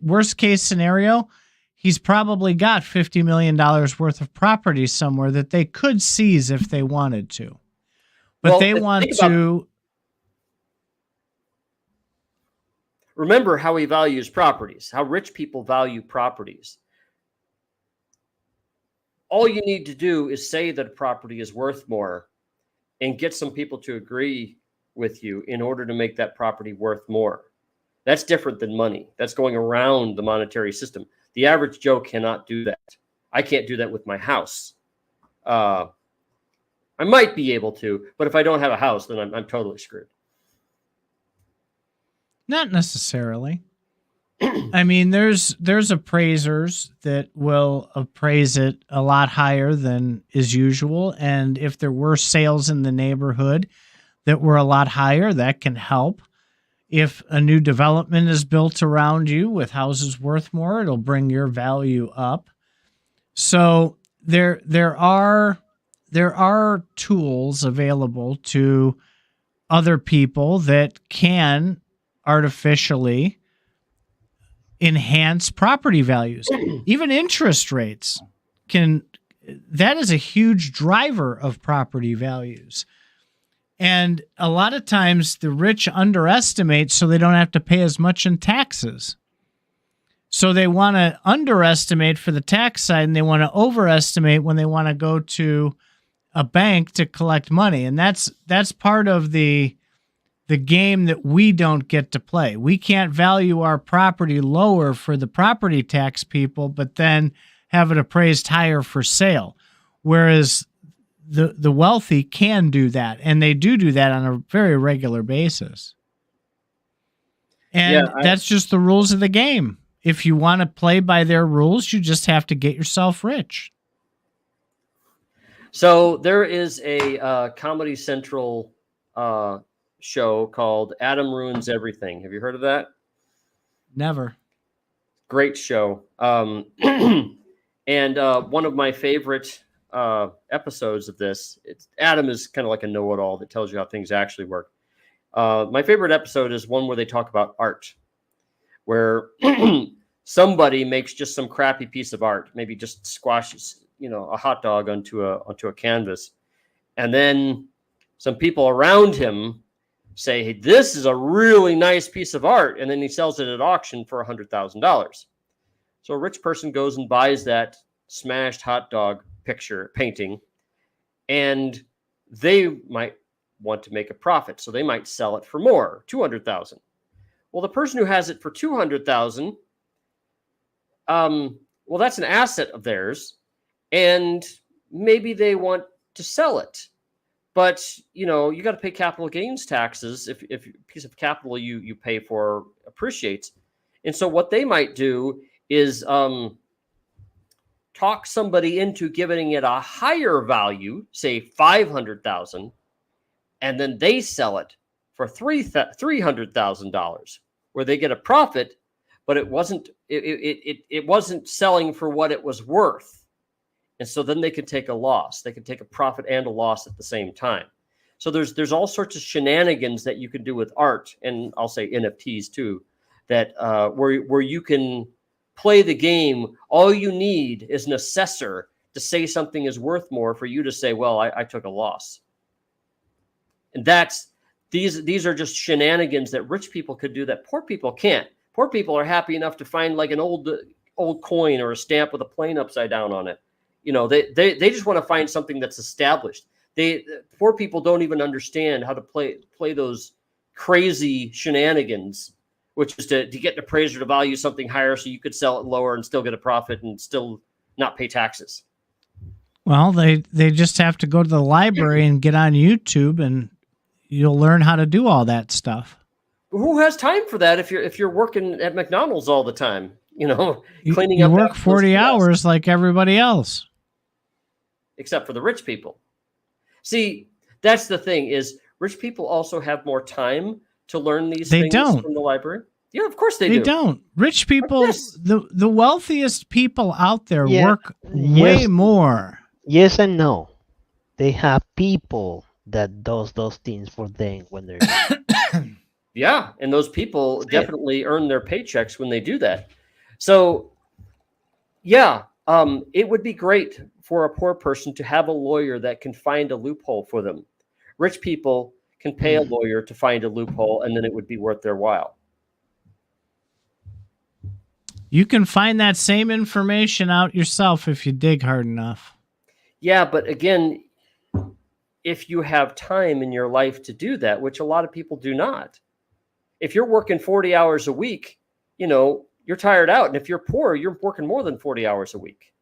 worst case scenario, he's probably got $50 million worth of property somewhere that they could seize if they wanted to. But they want to... Remember how he values properties, how rich people value properties. All you need to do is say that a property is worth more and get some people to agree with you in order to make that property worth more. That's different than money. That's going around the monetary system. The average Joe cannot do that. I can't do that with my house. I might be able to, but if I don't have a house, then I'm totally screwed. Not necessarily. I mean, there's appraisers that will appraise it a lot higher than is usual. And if there were sales in the neighborhood that were a lot higher, that can help. If a new development is built around you with houses worth more, it'll bring your value up. So there are tools available to other people that can artificially enhance property values. Even interest rates that is a huge driver of property values. And a lot of times the rich underestimate so they don't have to pay as much in taxes. So they want to underestimate for the tax side and they want to overestimate when they want to go to a bank to collect money. And that's part of the game that we don't get to play. We can't value our property lower for the property tax people, but then have it appraised higher for sale. Whereas the wealthy can do that, and they do that on a very regular basis. And that's just the rules of the game. If you want to play by their rules, you just have to get yourself rich. So there is a Comedy Central show called Adam Ruins Everything. Have you heard of that? Never. Great show. And one of my favorite episodes of this, Adam is kind of like a know-it-all that tells you how things actually work. My favorite episode is one where they talk about art, where somebody makes just some crappy piece of art, maybe just squashes, a hot dog onto a canvas, and then some people around him say, hey, this is a really nice piece of art. And then he sells it at auction for $100,000. So a rich person goes and buys that smashed hot dog painting, and they might want to make a profit. So they might sell it for more, $200,000. Well, the person who has it for $200,000, well, that's an asset of theirs. And maybe they want to sell it. But, you got to pay capital gains taxes if a piece of capital you pay for appreciates. And so what they might do is talk somebody into giving it a higher value, say $500,000, and then they sell it for $300,000, where they get a profit, but it wasn't selling for what it was worth. And so then they could take a loss. They could take a profit and a loss at the same time. So there's all sorts of shenanigans that you can do with art, and I'll say NFTs too, that where you can play the game. All you need is an assessor to say something is worth more for you to say, well, I took a loss. And these are just shenanigans that rich people could do that poor people can't. Poor people are happy enough to find like an old coin or a stamp with a plane upside down on it. They just want to find something that's established. Poor people don't even understand how to play those crazy shenanigans which is to get an appraiser to value something higher so you could sell it lower and still get a profit and still not pay taxes. Well, they just have to go to the library and get on YouTube, and you'll learn how to do all that stuff. Who has time for that if you're working at McDonald's all the time? Cleaning you up. You work 40 hours like everybody else. Except for the rich people. See, that's the thing is rich people also have more time to learn these things from the library. Yeah, of course they do. They don't. Rich people, Yes. the wealthiest people out there Yeah. work way more. Yes and no. They have people that does those things for them when they're Yeah, and those people definitely earn their paychecks when they do that. So, yeah, it would be great for a poor person to have a lawyer that can find a loophole for them. Rich people can pay a lawyer to find a loophole, and then it would be worth their while. You can find that same information out yourself if you dig hard enough. Yeah, but again, if you have time in your life to do that, which a lot of people do not. If you're working 40 hours a week, you're tired out. And if you're poor, you're working more than 40 hours a week.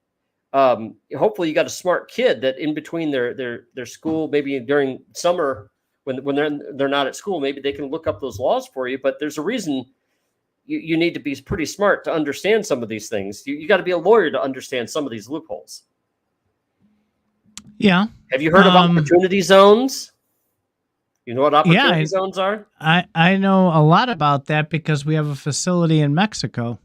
Hopefully you got a smart kid that in between their school, maybe during summer when they're not at school, maybe they can look up those laws for you. But there's a reason you need to be pretty smart to understand some of these things. You got to be a lawyer to understand some of these loopholes. Yeah. Have you heard of opportunity zones? You know what opportunity zones are? I know a lot about that because we have a facility in Mexico.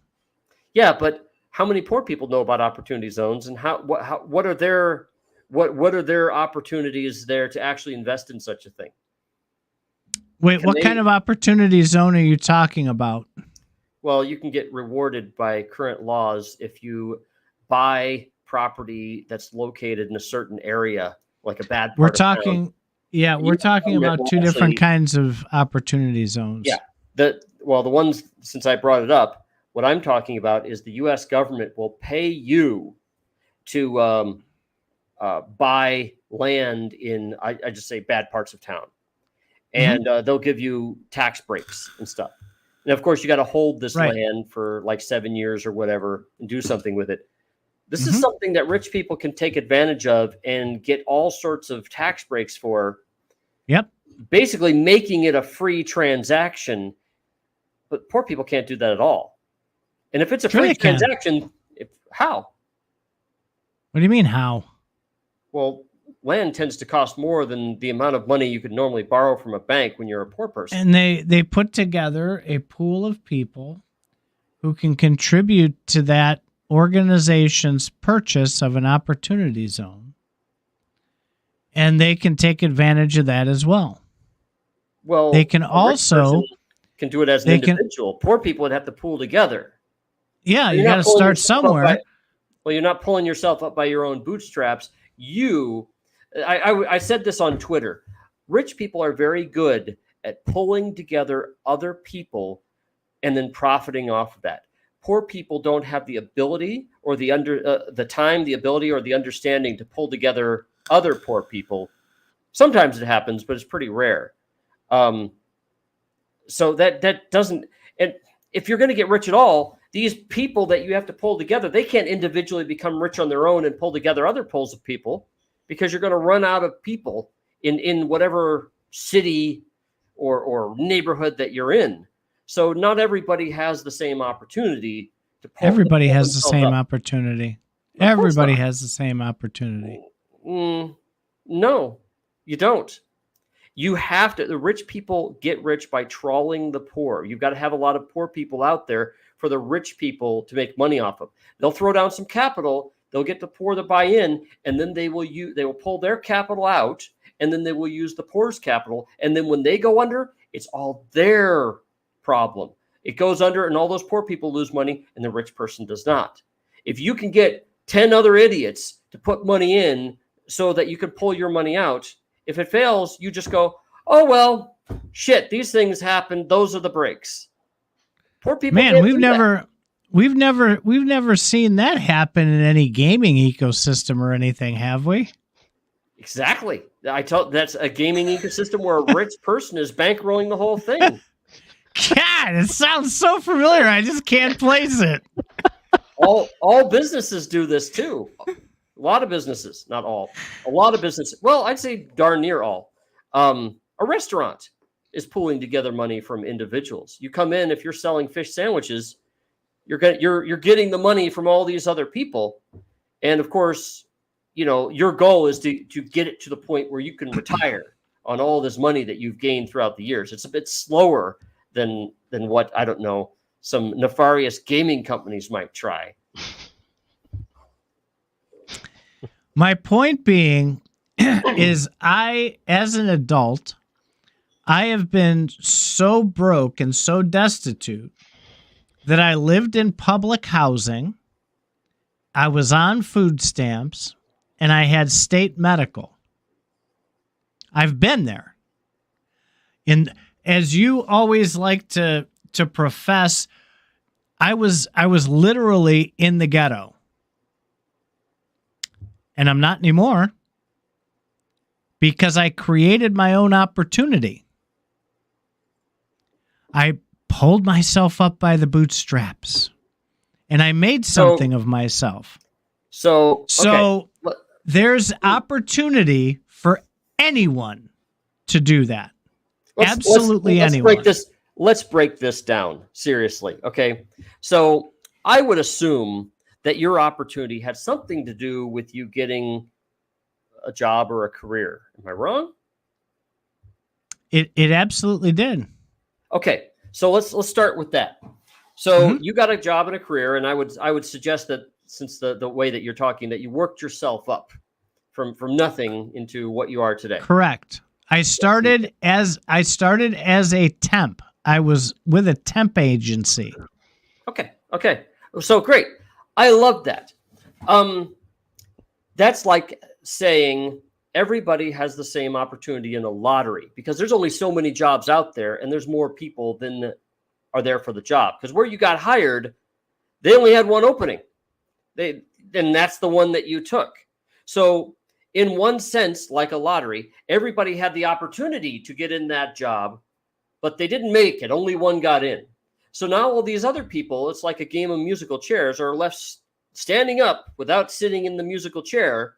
Yeah, but how many poor people know about opportunity zones, and what are their opportunities there to actually invest in such a thing? Wait, what kind of opportunity zone are you talking about? Well, you can get rewarded by current laws if you buy property that's located in a certain area, like a bad part We're of town. we're talking about two different kinds of opportunity zones. Yeah. The ones, since I brought it up, what I'm talking about is the U.S. government will pay you to buy land in, I just say bad parts of town. And they'll give you tax breaks and stuff. And of course, you got to hold this land for like 7 years or whatever and do something with it. This is something that rich people can take advantage of and get all sorts of tax breaks for. Yep. Basically making it a free transaction. But poor people can't do that at all. And if it's a free transaction, how? What do you mean how? Well, land tends to cost more than the amount of money you could normally borrow from a bank when you're a poor person. And they put together a pool of people who can contribute to that organization's purchase of an opportunity zone. And they can take advantage of that as well. Well, they can also can do it as an individual. Poor people would have to pool together. Yeah, you got to start somewhere. You're not pulling yourself up by your own bootstraps. I said this on Twitter. Rich people are very good at pulling together other people and then profiting off of that. Poor people don't have the ability or the time, the ability or the understanding to pull together other poor people. Sometimes it happens, but it's pretty rare. So that doesn't. And if you're going to get rich at all, these people that you have to pull together, they can't individually become rich on their own and pull together other pools of people, because you're going to run out of people in whatever city or neighborhood that you're in. So not everybody has the same opportunity to pull. Everybody has the same opportunity. Everybody has the same opportunity. No, you don't. You have to. The rich people get rich by trawling the poor. You've got to have a lot of poor people out there for the rich people to make money off of. They'll throw down some capital. They'll get the poor to buy in, and then they will pull their capital out, and then they will use the poor's capital. And then when they go under, it's all their problem. It goes under, and all those poor people lose money, and the rich person does not. If you can get 10 other idiots to put money in so that you can pull your money out, if it fails, you just go, oh, well, shit, these things happen. Those are the breaks. Poor people. Man, we've never seen that happen in any gaming ecosystem or anything, have we? Exactly. That's a gaming ecosystem where a rich person is bankrolling the whole thing. God, it sounds so familiar. I just can't place it. All businesses do this too. A lot of businesses, not all. A lot of businesses. Well, I'd say darn near all. A restaurant is pulling together money from individuals. You come in, if you're selling fish sandwiches, you're getting the money from all these other people, and of course, your goal is to get it to the point where you can retire on all this money that you've gained throughout the years. It's a bit slower than what, I don't know, some nefarious gaming companies might try. My point being is as an adult, I have been so broke and so destitute that I lived in public housing, I was on food stamps, and I had state medical. I've been there. And as you always like to profess, I was literally in the ghetto. And I'm not anymore because I created my own opportunity. I pulled myself up by the bootstraps and I made something of myself. So there's opportunity for anyone to do that. Absolutely anyone. Let's break this down seriously. Okay. So I would assume that your opportunity had something to do with you getting a job or a career. Am I wrong? It absolutely did. Okay. So let's start with that. So you got a job and a career, and I would suggest that since the way that you're talking, that you worked yourself up from nothing into what you are today. Correct. I started as a temp. I was with a temp agency. Okay. So great. I love that. That's like saying everybody has the same opportunity in a lottery because there's only so many jobs out there and there's more people than are there for the job. Because where you got hired, they only had one opening. And that's the one that you took. So in one sense, like a lottery, everybody had the opportunity to get in that job, but they didn't make it. Only one got in. So now all these other people, it's like a game of musical chairs, are left standing up without sitting in the musical chair,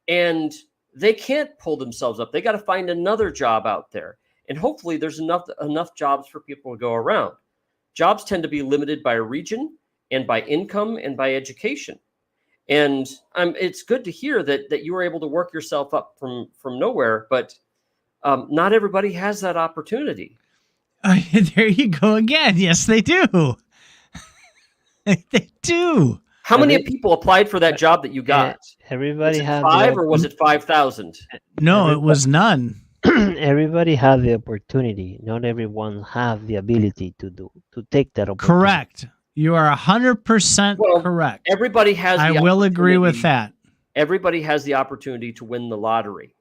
and they can't pull themselves up. They got to find another job out there. And hopefully there's enough jobs for people to go around. Jobs tend to be limited by region and by income and by education. And it's good to hear that you were able to work yourself up from nowhere, but not everybody has that opportunity. There you go again. Yes, they do. They do. How many people applied for that job that you got? Everybody had 5 or was it 5,000? No, it was none. Everybody had the opportunity. Not everyone have the ability to take that opportunity. Correct. You are 100% correct. Everybody has. I will agree with that. Everybody has the opportunity to win the lottery.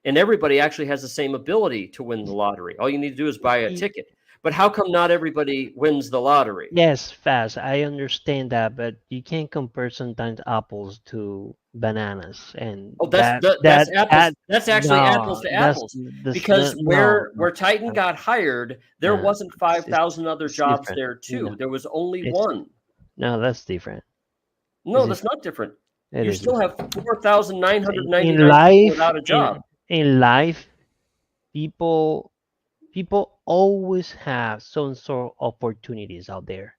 And everybody actually has the same ability to win the lottery. All you need to do is buy a ticket. But how come not everybody wins the lottery? Yes, Faz, I understand that, but you can't compare sometimes apples to bananas. And that's apples. That's actually apples to apples. Because where Titan got hired, there wasn't 5,000 other jobs there too. No. There was only one. No, that's different. No, that's not different. You still have 4,999 without a job. In life, people always have some sort of opportunities out there.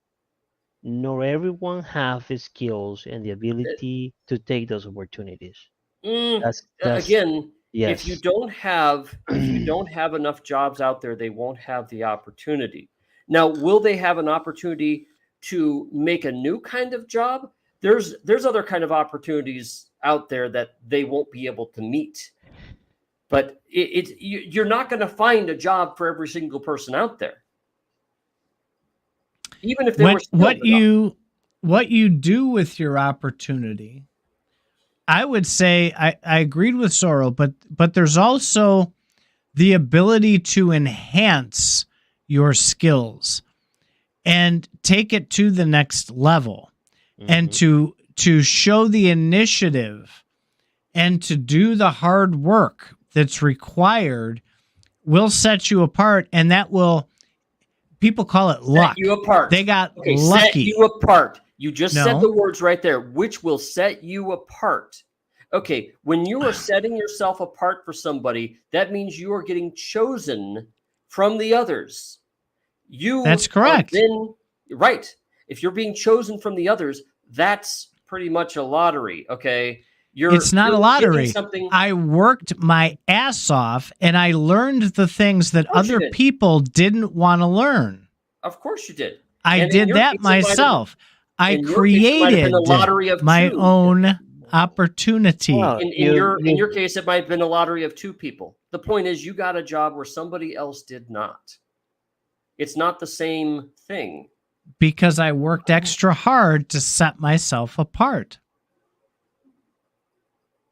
Not everyone have the skills and the ability to take those opportunities. Again, if you don't have enough jobs out there, they won't have the opportunity. Now, will they have an opportunity to make a new kind of job? There's other kind of opportunities out there that they won't be able to meet. But you're not going to find a job for every single person out there. Even if what you do with your opportunity, I would say I agreed with Zorro, but there's also the ability to enhance your skills and take it to the next level, and to show the initiative and to do the hard work that's required will set you apart, and that will people call it luck. Set you apart. They got Okay, lucky. set you apart. You just said No. the words right there, which will set you apart. Okay, when you are setting yourself apart for somebody, that means you are getting chosen from the others. That's correct. Then, right. If you're being chosen from the others, that's pretty much a lottery. Okay, It's not a lottery. Something. I worked my ass off, and I learned the things that other people didn't want to learn. Of course you did. I did that myself. I created my own opportunity. Well, in your case, it might have been a lottery of two people. The point is, you got a job where somebody else did not. It's not the same thing. Because I worked extra hard to set myself apart.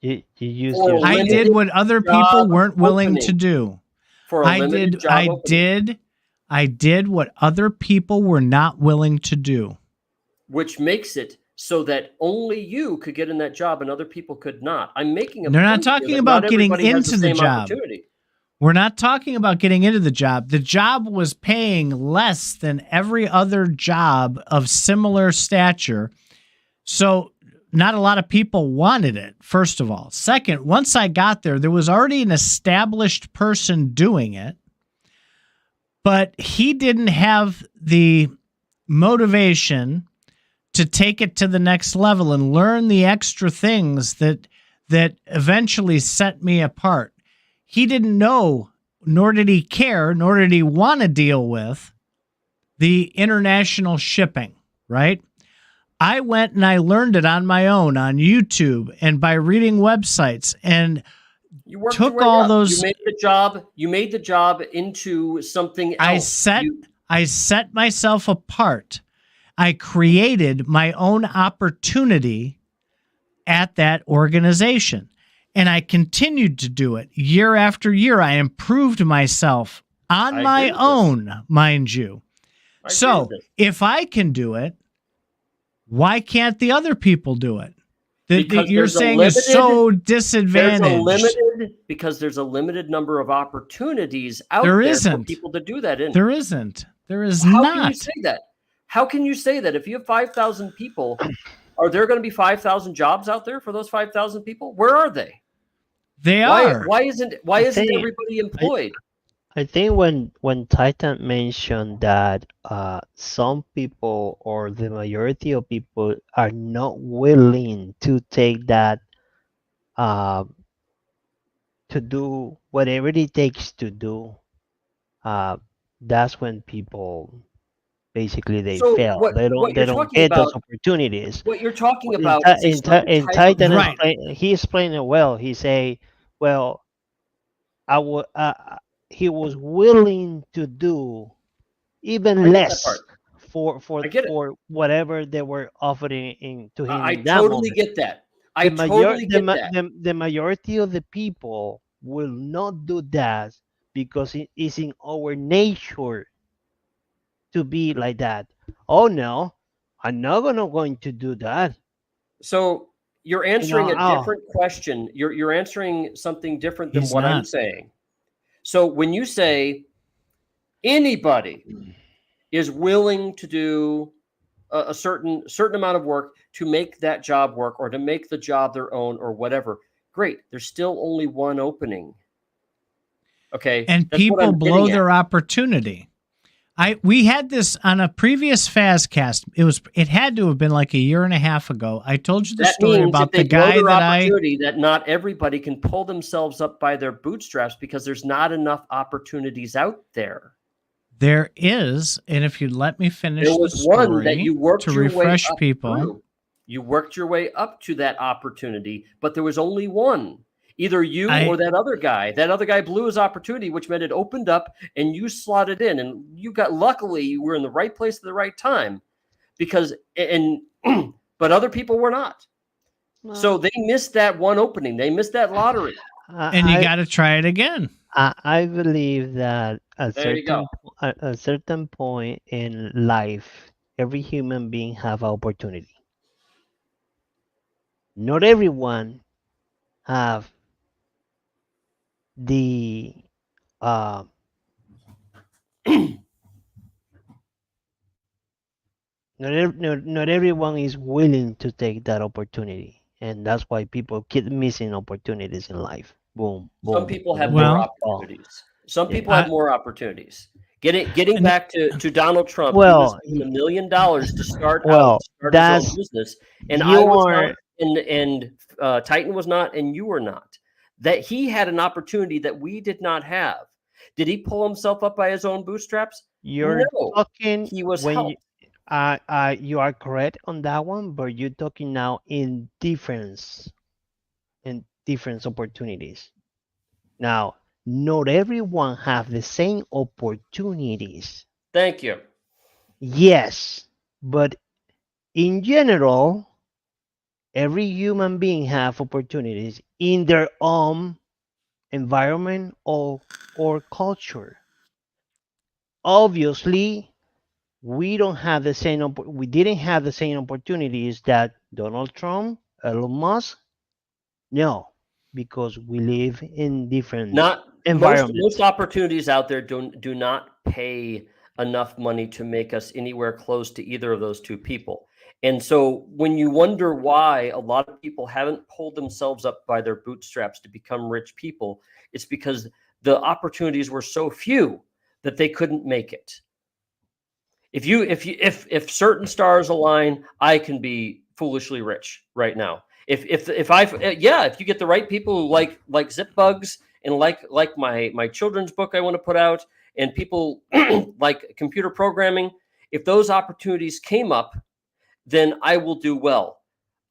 You used I did what other people weren't willing to do. I did what other people were not willing to do. Which makes it so that only you could get in that job and other people could not. I'm making a They're not talking about getting into the job. We're not talking about getting into the job. The job was paying less than every other job of similar stature. So not a lot of people wanted it, first of all. Second, once I got there, there was already an established person doing it, but he didn't have the motivation to take it to the next level and learn the extra things that eventually set me apart. He didn't know, nor did he care, nor did he want to deal with the international shipping, right? I went and I learned it on my own on YouTube and by reading websites, and you took all those. You made the job into something else. I set myself apart. I created my own opportunity at that organization. And I continued to do it year after year. I improved myself on my own, mind you. So if I can do it, why can't the other people do it? That you're saying is so disadvantaged. Because there's a limited number of opportunities out there there isn't. for people to do that in. There isn't. There is How not. Can you say that? How can you say that? If you have 5,000 people, are there going to be 5,000 jobs out there for those 5,000 people? Where are they? They are. Why isn't everybody employed? I think when Titan mentioned that some people or the majority of people are not willing to take that to do whatever it takes to do, that's when people basically they fail. They don't get those opportunities. What you're talking about in Titan, right. He explained it well. He say, well, he was willing to do even less for whatever they were offering to him. I totally get that. The majority of the people will not do that because it is in our nature to be like that. Oh no, I'm not going to do that. So you're answering a different question. You're answering something different than what I'm saying. So when you say anybody is willing to do a certain amount of work to make that job work or to make the job their own or whatever, great. There's still only one opening. Okay. And people blow their opportunity. We had this on a previous Fazcast. It had to have been like a year and a half ago. I told you the story about the guy that not everybody can pull themselves up by their bootstraps because there's not enough opportunities out there. There is, and if you'd let me finish the story one that you worked to refresh people. Through. You worked your way up to that opportunity, but there was only one. Either you or that other guy. That other guy blew his opportunity, which meant it opened up and you slotted in. And luckily, you were in the right place at the right time but other people were not. Well, so they missed that one opening. They missed that lottery. And you got to try it again. I believe that at a certain point in life, every human being have opportunity. Not everyone have the not everyone is willing to take that opportunity, and that's why people keep missing opportunities in life. Boom, Some boom, people have boom, more boom. Well, Oh, opportunities. Some people yeah. have I, more opportunities. Getting and back to Donald Trump, he was Well, given $1 million to start out, well, start his own that's business, and I you was not, are and Titan was not, and you were not. That he had an opportunity that we did not have. Did he pull himself up by his own bootstraps? you're No, talking he was when you helped. you are correct on that one, but you're talking now in different opportunities. Now, not everyone have the same opportunities. Thank you. Yes, but in general, every human being have opportunities in their own environment or culture. Obviously, we didn't have the same opportunities that Donald Trump, Elon Musk. No, because we live in different Not most environments. opportunities out there do not pay enough money to make us anywhere close to either of those two people. And so when you wonder why a lot of people haven't pulled themselves up by their bootstraps to become rich people, it's because the opportunities were so few that they couldn't make it. If certain stars align, I can be foolishly rich right now. If you get the right people who like zip bugs and like my children's book I want to put out, and people like computer programming, if those opportunities came up, then I will do well.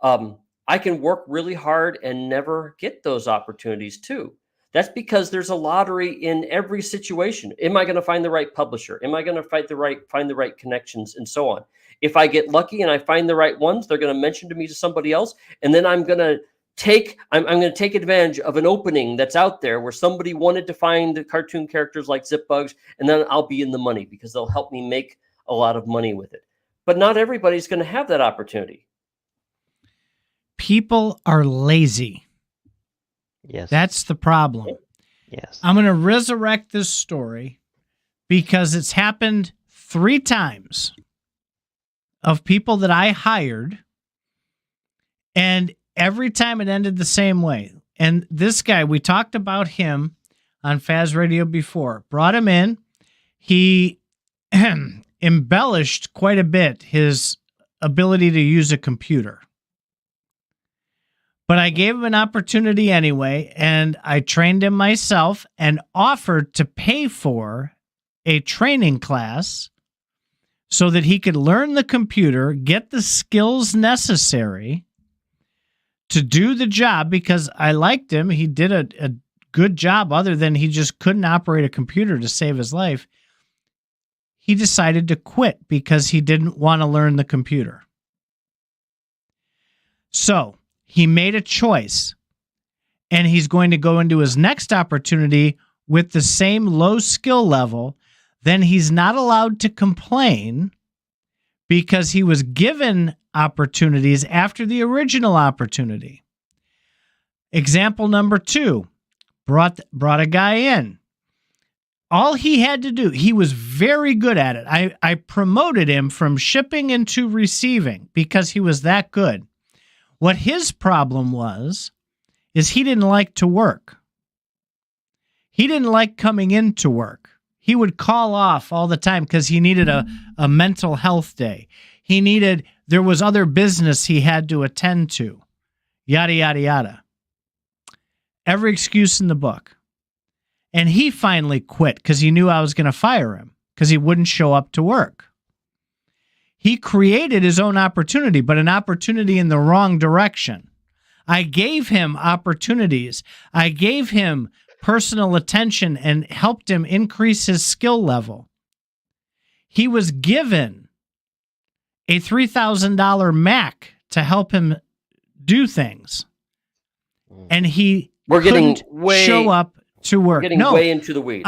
I can work really hard and never get those opportunities too. That's because there's a lottery in every situation. Am I going to find the right publisher? Am I going to find the right connections and so on? If I get lucky and I find the right ones, they're going to mention to me to somebody else, and then I'm going to take advantage of an opening that's out there where somebody wanted to find the cartoon characters like Zip Bugs, and then I'll be in the money because they'll help me make a lot of money with it. But not everybody's going to have that opportunity. people are lazy. Yes. That's the problem. Yes. I'm going to resurrect this story because it's happened 3 times of people that I hired, and every time it ended the same way. And this guy, we talked about him on FazRadio before. Brought him in. He embellished quite a bit his ability to use a computer. But I gave him an opportunity anyway, and I trained him myself and offered to pay for a training class so that he could learn the computer, get the skills necessary to do the job, because I liked him. He did a good job, other than he just couldn't operate a computer to save his life. He decided to quit because he didn't want to learn the computer. So he made a choice, and he's going to go into his next opportunity with the same low skill level. Then he's not allowed to complain because he was given opportunities after the original opportunity. Example number 2, brought a guy in. All he had to do, he was very good at it. I promoted him from shipping into receiving because he was that good. What his problem was is he didn't like to work. He didn't like coming into work. He would call off all the time because he needed a mental health day. There was other business he had to attend to. Yada, yada, yada. Every excuse in the book. And he finally quit because he knew I was going to fire him because he wouldn't show up to work. He created his own opportunity, but an opportunity in the wrong direction. I gave him opportunities. I gave him personal attention and helped him increase his skill level. He was given a $3,000 Mac to help him do things. And he couldn't show up to work. We're getting way into the weeds.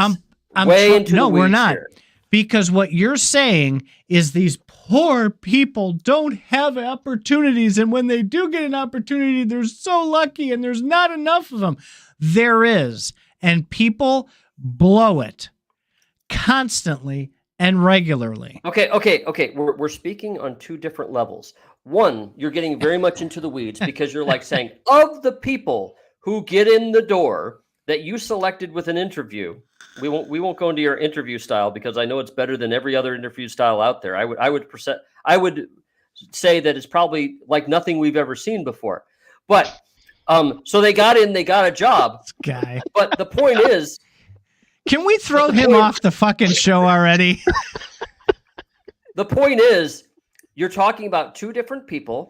We're not. Here. Because what you're saying is these poor people don't have opportunities, and when they do get an opportunity, they're so lucky, and there's not enough of them. There is, and people blow it constantly and regularly. Okay. We're speaking on two different levels. One, you're getting very much into the weeds because you're like saying, of the people who get in the door that you selected with an interview, we won't go into your interview style because I know it's better than every other interview style out there. I would say that it's probably like nothing we've ever seen before. But so they got in, they got a job. This guy. But the point is, Can we throw him off the fucking show already? the point is, you're talking about two different people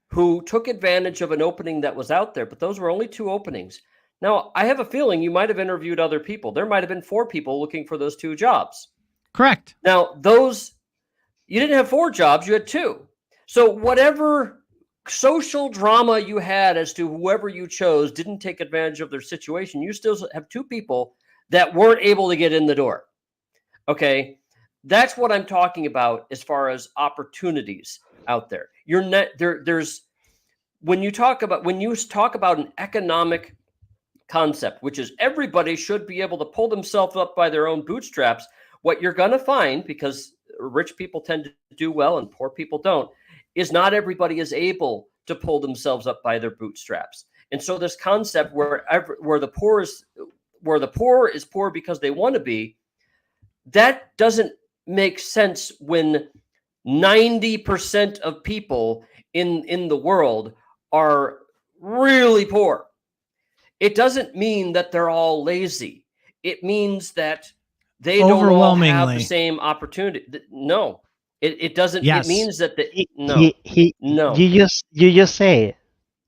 who took advantage of an opening that was out there, but those were only two openings. Now, I have a feeling you might have interviewed other people. There might have been 4 people looking for those 2 jobs. Correct. Now, you didn't have 4 jobs, you had 2. So whatever social drama you had as to whoever you chose didn't take advantage of their situation, you still have 2 people that weren't able to get in the door. Okay? That's what I'm talking about as far as opportunities out there. You're not there's when you talk about an economic concept, which is everybody should be able to pull themselves up by their own bootstraps, what you're going to find, because rich people tend to do well and poor people don't, is not everybody is able to pull themselves up by their bootstraps. And so this concept where the poor is poor because they want to be, that doesn't make sense when 90% of people in the world are really poor. It doesn't mean that they're all lazy. It means that they don't all have the same opportunity. No, it doesn't. Yes. It means that no. You just say it.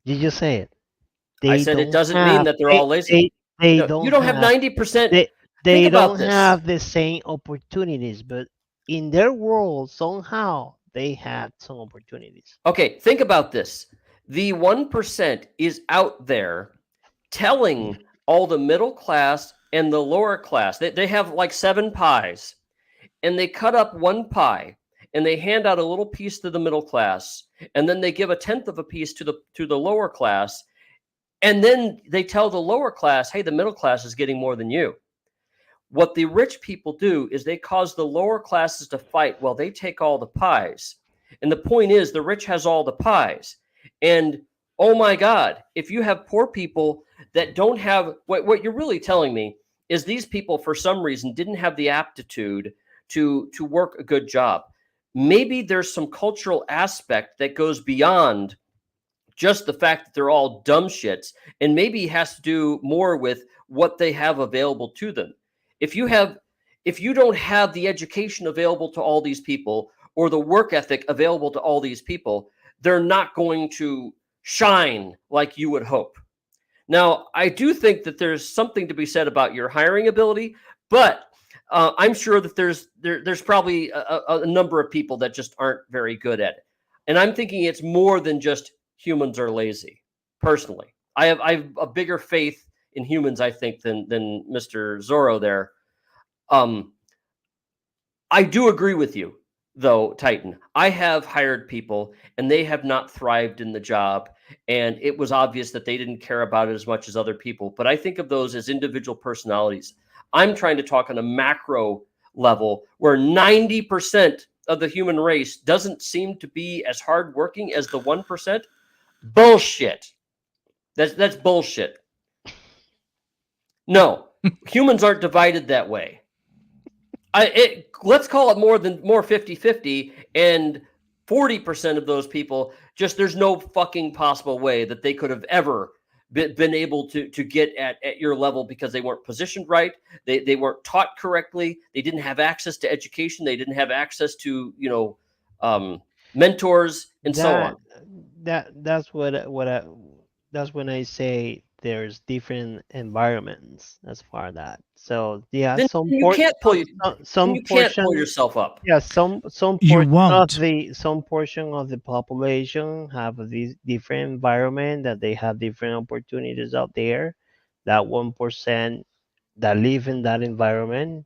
You just say it. I said it doesn't mean that they're all lazy. You don't have 90%. They don't have the same opportunities, but in their world, somehow they had some opportunities. Okay, think about this. The 1% is out there telling all the middle class and the lower class. They have like 7 pies, and they cut up one pie, and they hand out a little piece to the middle class, and then they give 1/10 of a piece to the lower class, and then they tell the lower class, hey, the middle class is getting more than you. What the rich people do is they cause the lower classes to fight while they take all the pies. And the point is, the rich has all the pies. And oh my God, if you have poor people that don't have, what you're really telling me is these people, for some reason, didn't have the aptitude to work a good job. Maybe there's some cultural aspect that goes beyond just the fact that they're all dumb shits, and maybe it has to do more with what they have available to them. If you don't have the education available to all these people or the work ethic available to all these people, they're not going to shine like you would hope. Now, I do think that there's something to be said about your hiring ability, but I'm sure that there's probably a number of people that just aren't very good at it. And I'm thinking it's more than just humans are lazy. Personally, I have a bigger faith in humans, I think, than Mr. Zorro there. I do agree with you, though, Titan. I have hired people, and they have not thrived in the job, and it was obvious that they didn't care about it as much as other people. But I think of those as individual personalities. I'm trying to talk on a macro level where 90% of the human race doesn't seem to be as hardworking as the 1%. Bullshit. That's bullshit. No, humans aren't divided that way. Let's call it more 50-50, and 40% of those people, just there's no fucking possible way that they could have ever been able to get at your level because they weren't positioned right. They weren't taught correctly. They didn't have access to education. They didn't have access to, mentors and so on. That's that's when I say there's different environments as far as that. So yeah, then you can't pull yourself up. Yeah, some You portion won't. some portion of the population have this different environment, that they have different opportunities out there. That 1% that live in that environment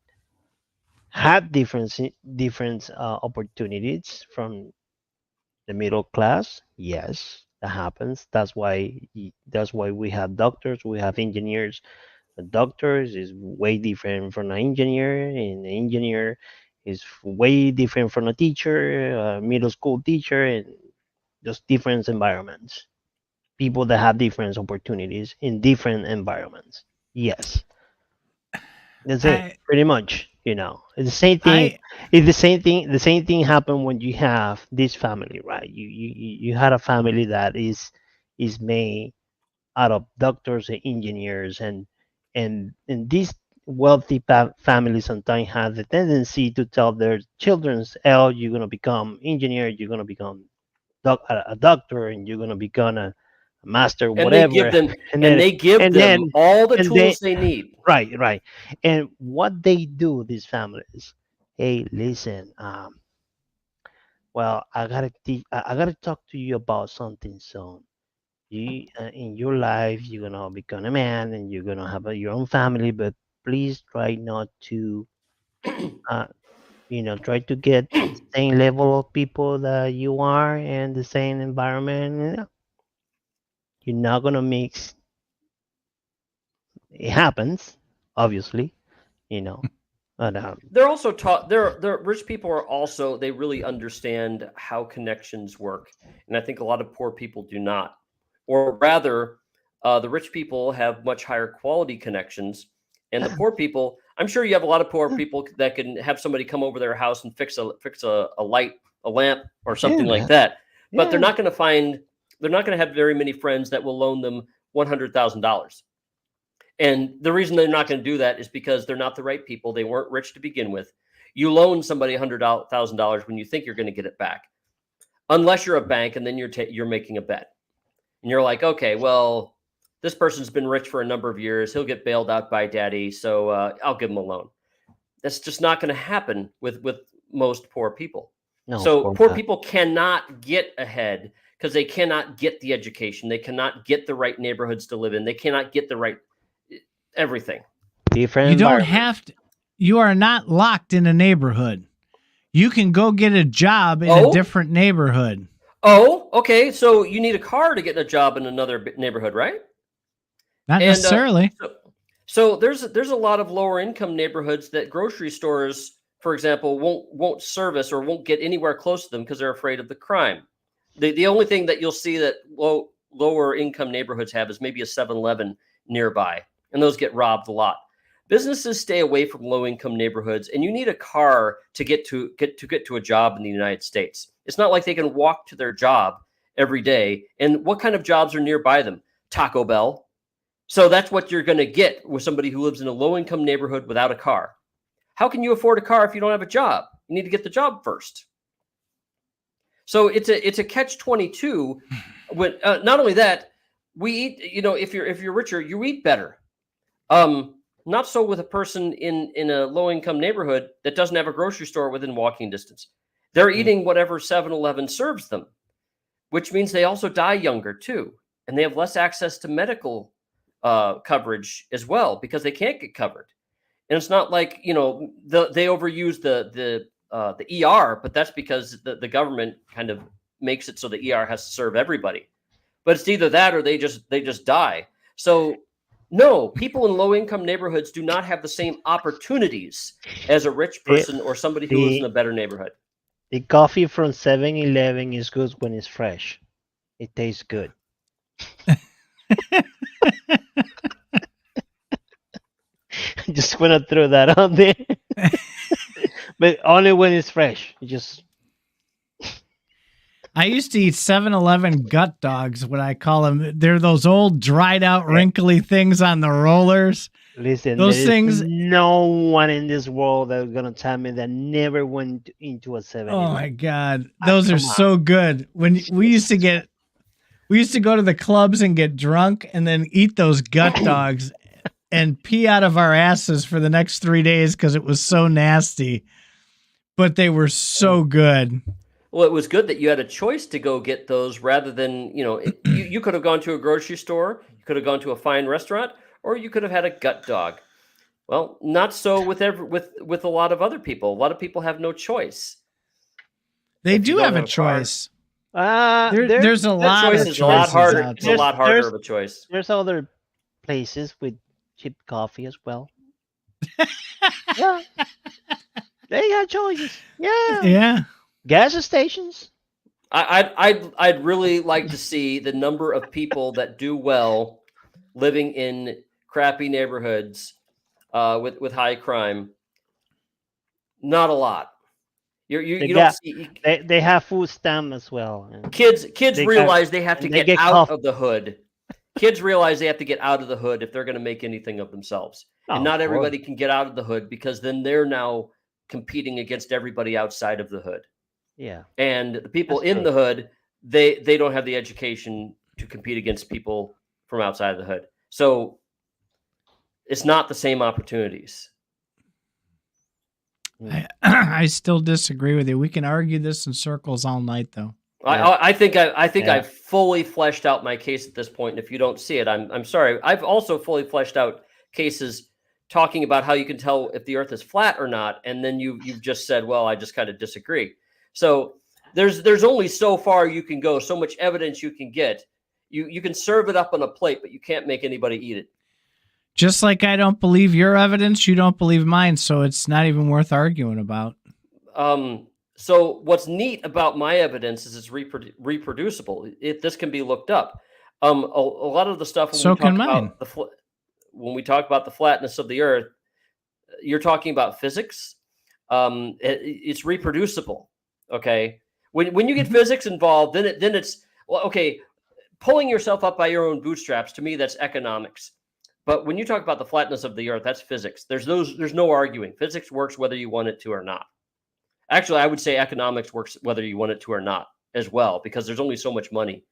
had different opportunities from the middle class. Yes, that happens. That's why we have doctors, we have engineers. A doctor is way different from an engineer, and an engineer He's way different from a teacher, a middle school teacher, and just different environments. People that have different opportunities in different environments. Yes, that's it. I Pretty much, it's the same thing. I It's the same thing. The same thing happened when you have this family, right? You had a family that is made out of doctors and engineers, and these wealthy families sometimes have the tendency to tell their children, "Oh, you're gonna become engineer, you're gonna become a doctor, and you're gonna become a master, And they whatever," give them and and then they give and them then all the and they tools they need. right, and what they do, these families, hey, listen, well, I gotta talk to you about something soon. You in your life, you're gonna become a man and you're gonna have your own family, but please try not to uh, try to get the same level of people that you are and the same environment. You're not gonna mix. It happens, obviously, you know but They're also taught. They're rich people are also, they really understand how connections work, and I think a lot of poor people do not, or rather, the rich people have much higher quality connections, and the poor people. I'm sure you have a lot of poor people that can have somebody come over their house and fix a light, a lamp, or something like yeah, that, but they're yeah, not going to find. They're not going to have very many friends that will loan them $100,000. And the reason they're not going to do that is because they're not the right people. They weren't rich to begin with. You loan somebody $100,000 when you think you're going to get it back, unless you're a bank and then you're making a bet. And you're like, okay, well, this person's been rich for a number of years. He'll get bailed out by daddy, so I'll give him a loan. That's just not going to happen with most poor people. no, of So course poor not. people cannot get ahead because they cannot get the education. They cannot get the right neighborhoods to live in. They cannot get the right everything. Different you don't environment. have to. You are not locked in a neighborhood. You can go get a job in a Oh? different neighborhood. Oh, okay. So you need a car to get a job in another neighborhood, right? Not And necessarily. so there's a lot of lower income neighborhoods that grocery stores, for example, won't service or won't get anywhere close to them because they're afraid of the crime. The only thing that you'll see that lower income neighborhoods have is maybe a 7-Eleven nearby, and those get robbed a lot. Businesses stay away from low income neighborhoods, and you need a car to get to a job in the United States. It's not like they can walk to their job every day. And what kind of jobs are nearby them? Taco Bell. So that's what you're going to get with somebody who lives in a low income neighborhood without a car. How can you afford a car if you don't have a job? You need to get the job first. So it's a catch-22. When not only that, we eat. If you're richer, you eat better. Not so with a person in a low-income neighborhood that doesn't have a grocery store within walking distance. They're eating whatever 7-Eleven serves them, which means they also die younger too, and they have less access to medical coverage as well because they can't get covered. And it's not like they overuse the ER, but that's because the government kind of makes it so the ER has to serve everybody. But it's either that or they just die. So no, people in low income neighborhoods do not have the same opportunities as a rich person or somebody who lives in a better neighborhood. The coffee from 7-Eleven is good when it's fresh. It tastes good. I just want to throw that out there. But only when it's fresh. I used to eat 7-Eleven gut dogs, what I call them. They're those old, dried out, wrinkly things on the rollers. Listen, Those there is things. no one in this world that's gonna tell me that never went into a 7-Eleven. Oh my God, those are come on. so good. When we used to go to the clubs and get drunk, and then eat those gut dogs, and pee out of our asses for the next 3 days because it was so nasty. But they were so good. Well, it was good that you had a choice to go get those rather than, you could have gone to a grocery store, you could have gone to a fine restaurant, or you could have had a gut dog. Well, not so with a lot of other people. A lot of people have no choice. They If you do don't have a have a car. choice. There's There's a That lot choice of is a lot choices harder. out It's a there. lot harder of a choice. there's other places with cheap coffee as well. Yeah, They got choices. Yeah. Yeah. Gas stations. I'd really like to see the number of people that do well living in crappy neighborhoods with high crime. Not a lot. You don't see They have food stamp as well. And kids they realize they have to they get out coffee. of the hood. Kids realize they have to get out of the hood if they're going to make anything of themselves. Oh, And not of everybody course. can get out of the hood because then they're now competing against everybody outside of the hood. Yeah. And the people That's in true. the hood, they don't have the education to compete against people from outside of the hood. So it's not the same opportunities. I still disagree with you. We can argue this in circles all night, though. Yeah. I think Yeah. I've fully fleshed out my case at this point. And if you don't see it, I'm sorry. I've also fully fleshed out cases talking about how you can tell if the Earth is flat or not, and then you've just said, well, I just kind of disagree. So there's only so far you can go, so much evidence you can get. You can serve it up on a plate, but you can't make anybody eat it. Just like I don't believe your evidence, you don't believe mine, so it's not even worth arguing about. So what's neat about my evidence is it's reproducible. This can be looked up. A lot of the stuff So can mine. When we talk about the flatness of the Earth, you're talking about physics. It's reproducible. Okay, when you get physics involved, then it's well, okay. Pulling yourself up by your own bootstraps, to me, that's economics. But when you talk about the flatness of the Earth, that's physics. There's no arguing. Physics works whether you want it to or not. Actually, I would say economics works whether you want it to or not as well, because there's only so much money.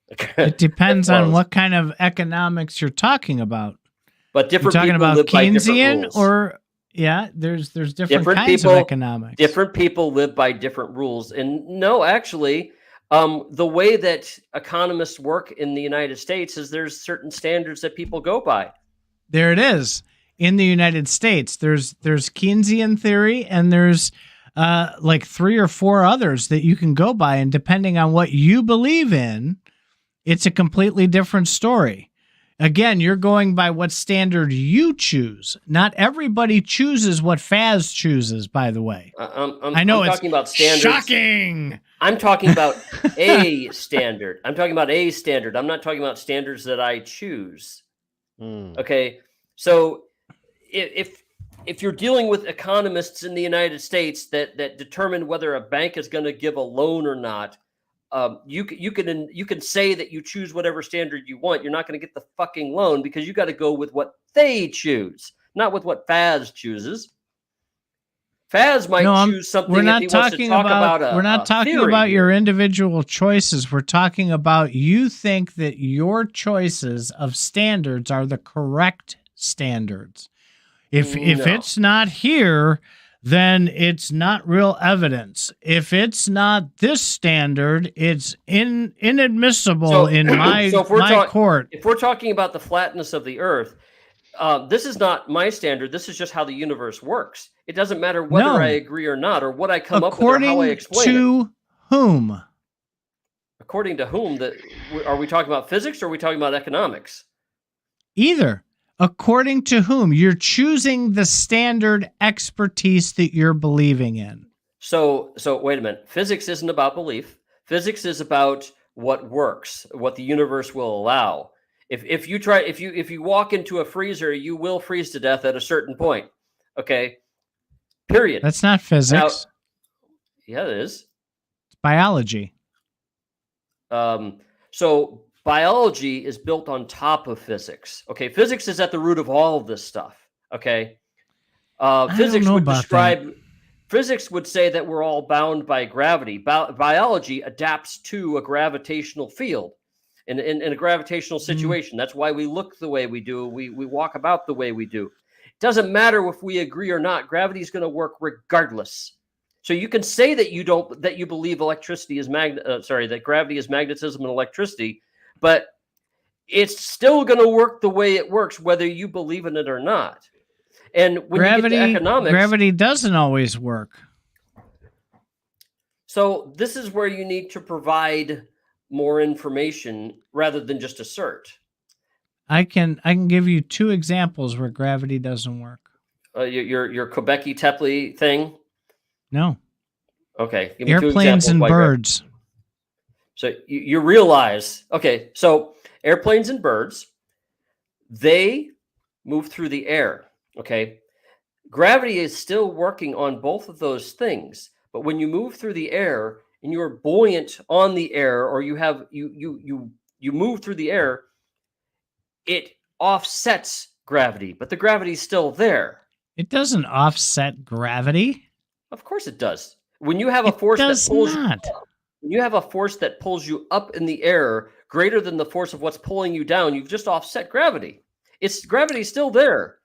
It depends on what kind of economics you're talking about. But different you're talking people about live by different Keynesian rules. or yeah, there's different kinds people, of economics. Different people live by different rules. And no, actually, the way that economists work in the United States is there's certain standards that people go by. There it is. In the United States, there's Keynesian theory, and there's like 3 or 4 others that you can go by, and depending on what you believe in, it's a completely different story. Again, you're going by what standard you choose. Not everybody chooses what Faz chooses, by the way. I know I'm talking about standards. Shocking. I'm talking about a standard. I'm talking about a standard. I'm not talking about standards that I choose. Okay, so if you're dealing with economists in the United States that determine whether a bank is going to give a loan or not, you can say that you choose whatever standard you want. You're not going to get the fucking loan because you got to go with what they choose, not with what Faz chooses. Faz might choose something. We're not if he wants to talk about we're not talking about your individual choices. We're talking about you think that your choices of standards are the correct standards. If it's not here, then it's not real evidence. If it's not this standard, it's inadmissible in my court. If we're talking about the flatness of the Earth, this is not my standard. This is just how the universe works. It doesn't matter whether I agree or not, or what I come up with, or how I explain it. According to whom? According to whom? Are we talking about physics or are we talking about economics? Either. According to whom? You're choosing the standard expertise that you're believing in. So wait a minute. Physics isn't about belief. Physics is about what works, what the universe will allow. If you walk into a freezer, you will freeze to death at a certain point. Okay. Period. That's not physics. Now, yeah, it is. It's biology. So biology is built on top of physics. Okay. Physics is at the root of all of this stuff. Okay. Physics would say that we're all bound by gravity. Biology adapts to a gravitational field. In a gravitational situation. That's why we look the way we do. We walk about the way we do. It doesn't matter if we agree or not. Gravity is going to work regardless. So you can say that you believe electricity is that gravity is magnetism and electricity, but it's still going to work the way it works, whether you believe in it or not. And when you get to economics, gravity doesn't always work. So this is where you need to provide more information rather than just assert. I can give you 2 examples where gravity doesn't work. Your Quebec-Tepley thing. No. Okay, give me 2 Airplanes examples. and why gravity- birds. So you realize, okay, so airplanes and birds, they move through the air. Okay, gravity is still working on both of those things, but when you move through the air and you're buoyant on the air, or you move through the air, it offsets gravity, but the gravity's still there. It doesn't offset gravity. Of course it does. When you have a It force that does pulls not. when you have a force that pulls you up in the air greater than the force of what's pulling you down, you've just offset gravity. Gravity's still there.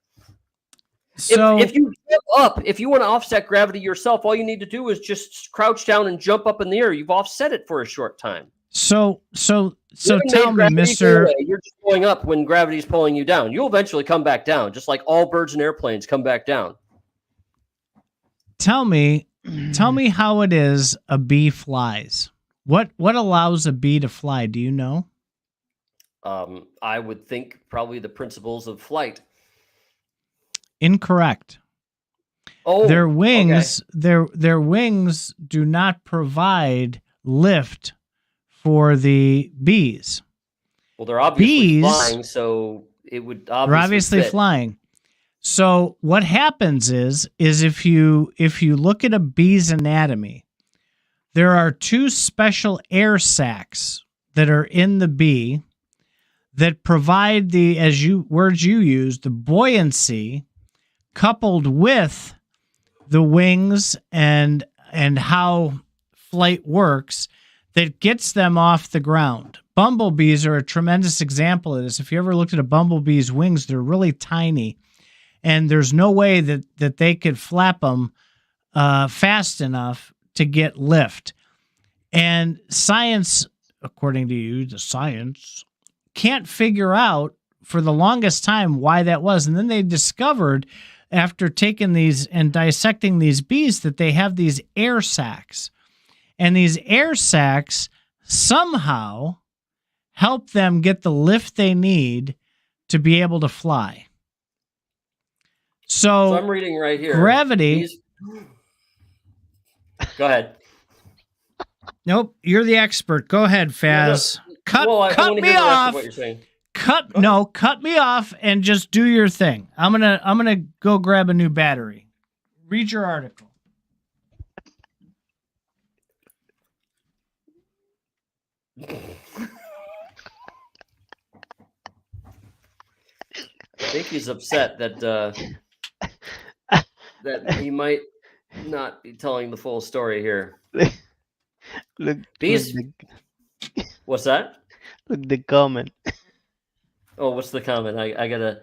So If you jump up, if you want to offset gravity yourself, all you need to do is just crouch down and jump up in the air. You've offset it for a short time. so You haven't tell made me, gravity go Mister. away. You're just going up when gravity's pulling you down. You'll eventually come back down, just like all birds and airplanes come back down. Tell me how it is a bee flies. What allows a bee to fly? Do you know? I would think probably the principles of flight. Incorrect. Oh, Their okay. wings, their wings do not provide lift for the bees. Well, they're obviously Bees- flying, so it would They're obviously obviously fit. flying. So what happens is if you look at a bee's anatomy, there are 2 special air sacs that are in the bee that provide the, as you words you use, the buoyancy coupled with the wings and how flight works that gets them off the ground. Bumblebees are a tremendous example of this. If you ever looked at a bumblebee's wings, they're really tiny, and there's no way that they could flap them fast enough to get lift. And science, according to you, the science can't figure out for the longest time why that was. And then they discovered, after taking these and dissecting these bees, that they have these air sacs. And these air sacs somehow help them get the lift they need to be able to fly. So I'm reading right here. Gravity. Go ahead. Nope, you're the expert. Go ahead, Faz. Cut I wanna me hear the rest of off. what you're saying. Cut me off and just do your thing. I'm gonna go grab a new battery. Read your article. I think he's upset that that he might not be telling the full story here. Look, Bees. What's that? look the comment. Oh, what's the comment? I gotta.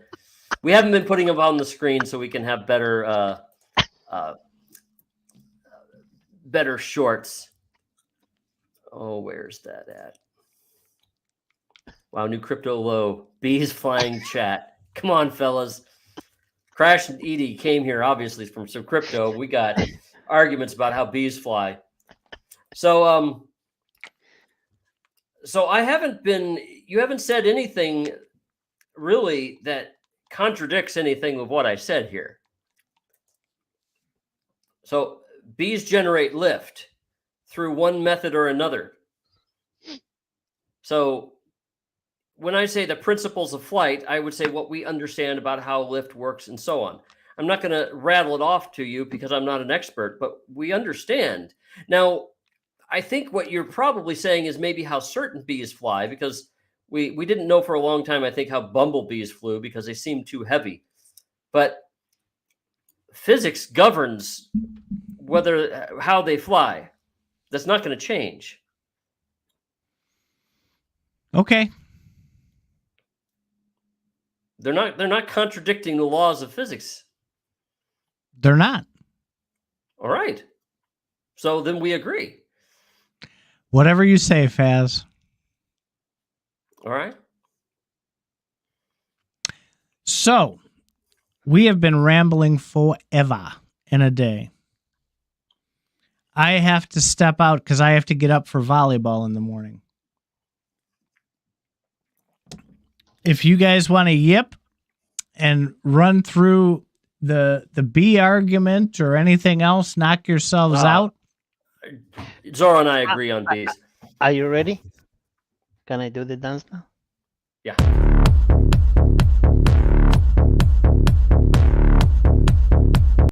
We haven't been putting them on the screen so we can have better better shorts. Oh, where's that at? Wow, new crypto low. Bees flying chat. Come on, fellas. Crash and Edie came here obviously from some crypto. We got arguments about how bees fly. So I haven't been. You haven't said anything really that contradicts anything of what I said here. So bees generate lift through one method or another. So when I say the principles of flight, I would say what we understand about how lift works and so on. I'm not going to rattle it off to you because I'm not an expert, but we understand. Now, I think what you're probably saying is maybe how certain bees fly, because we didn't know for a long time, I think, how bumblebees flew because they seemed too heavy. But physics governs how they fly. That's not going to change. Okay. They're not contradicting the laws of physics. They're not. All right. So then we agree. Whatever you say, Faz. All right. So, we have been rambling forever in a day. I have to step out because I have to get up for volleyball in the morning. If you guys want to yip and run through the B argument or anything else? Knock yourselves out. Zorro and I agree on B's. Are you ready? Can I do the dance now? Yeah.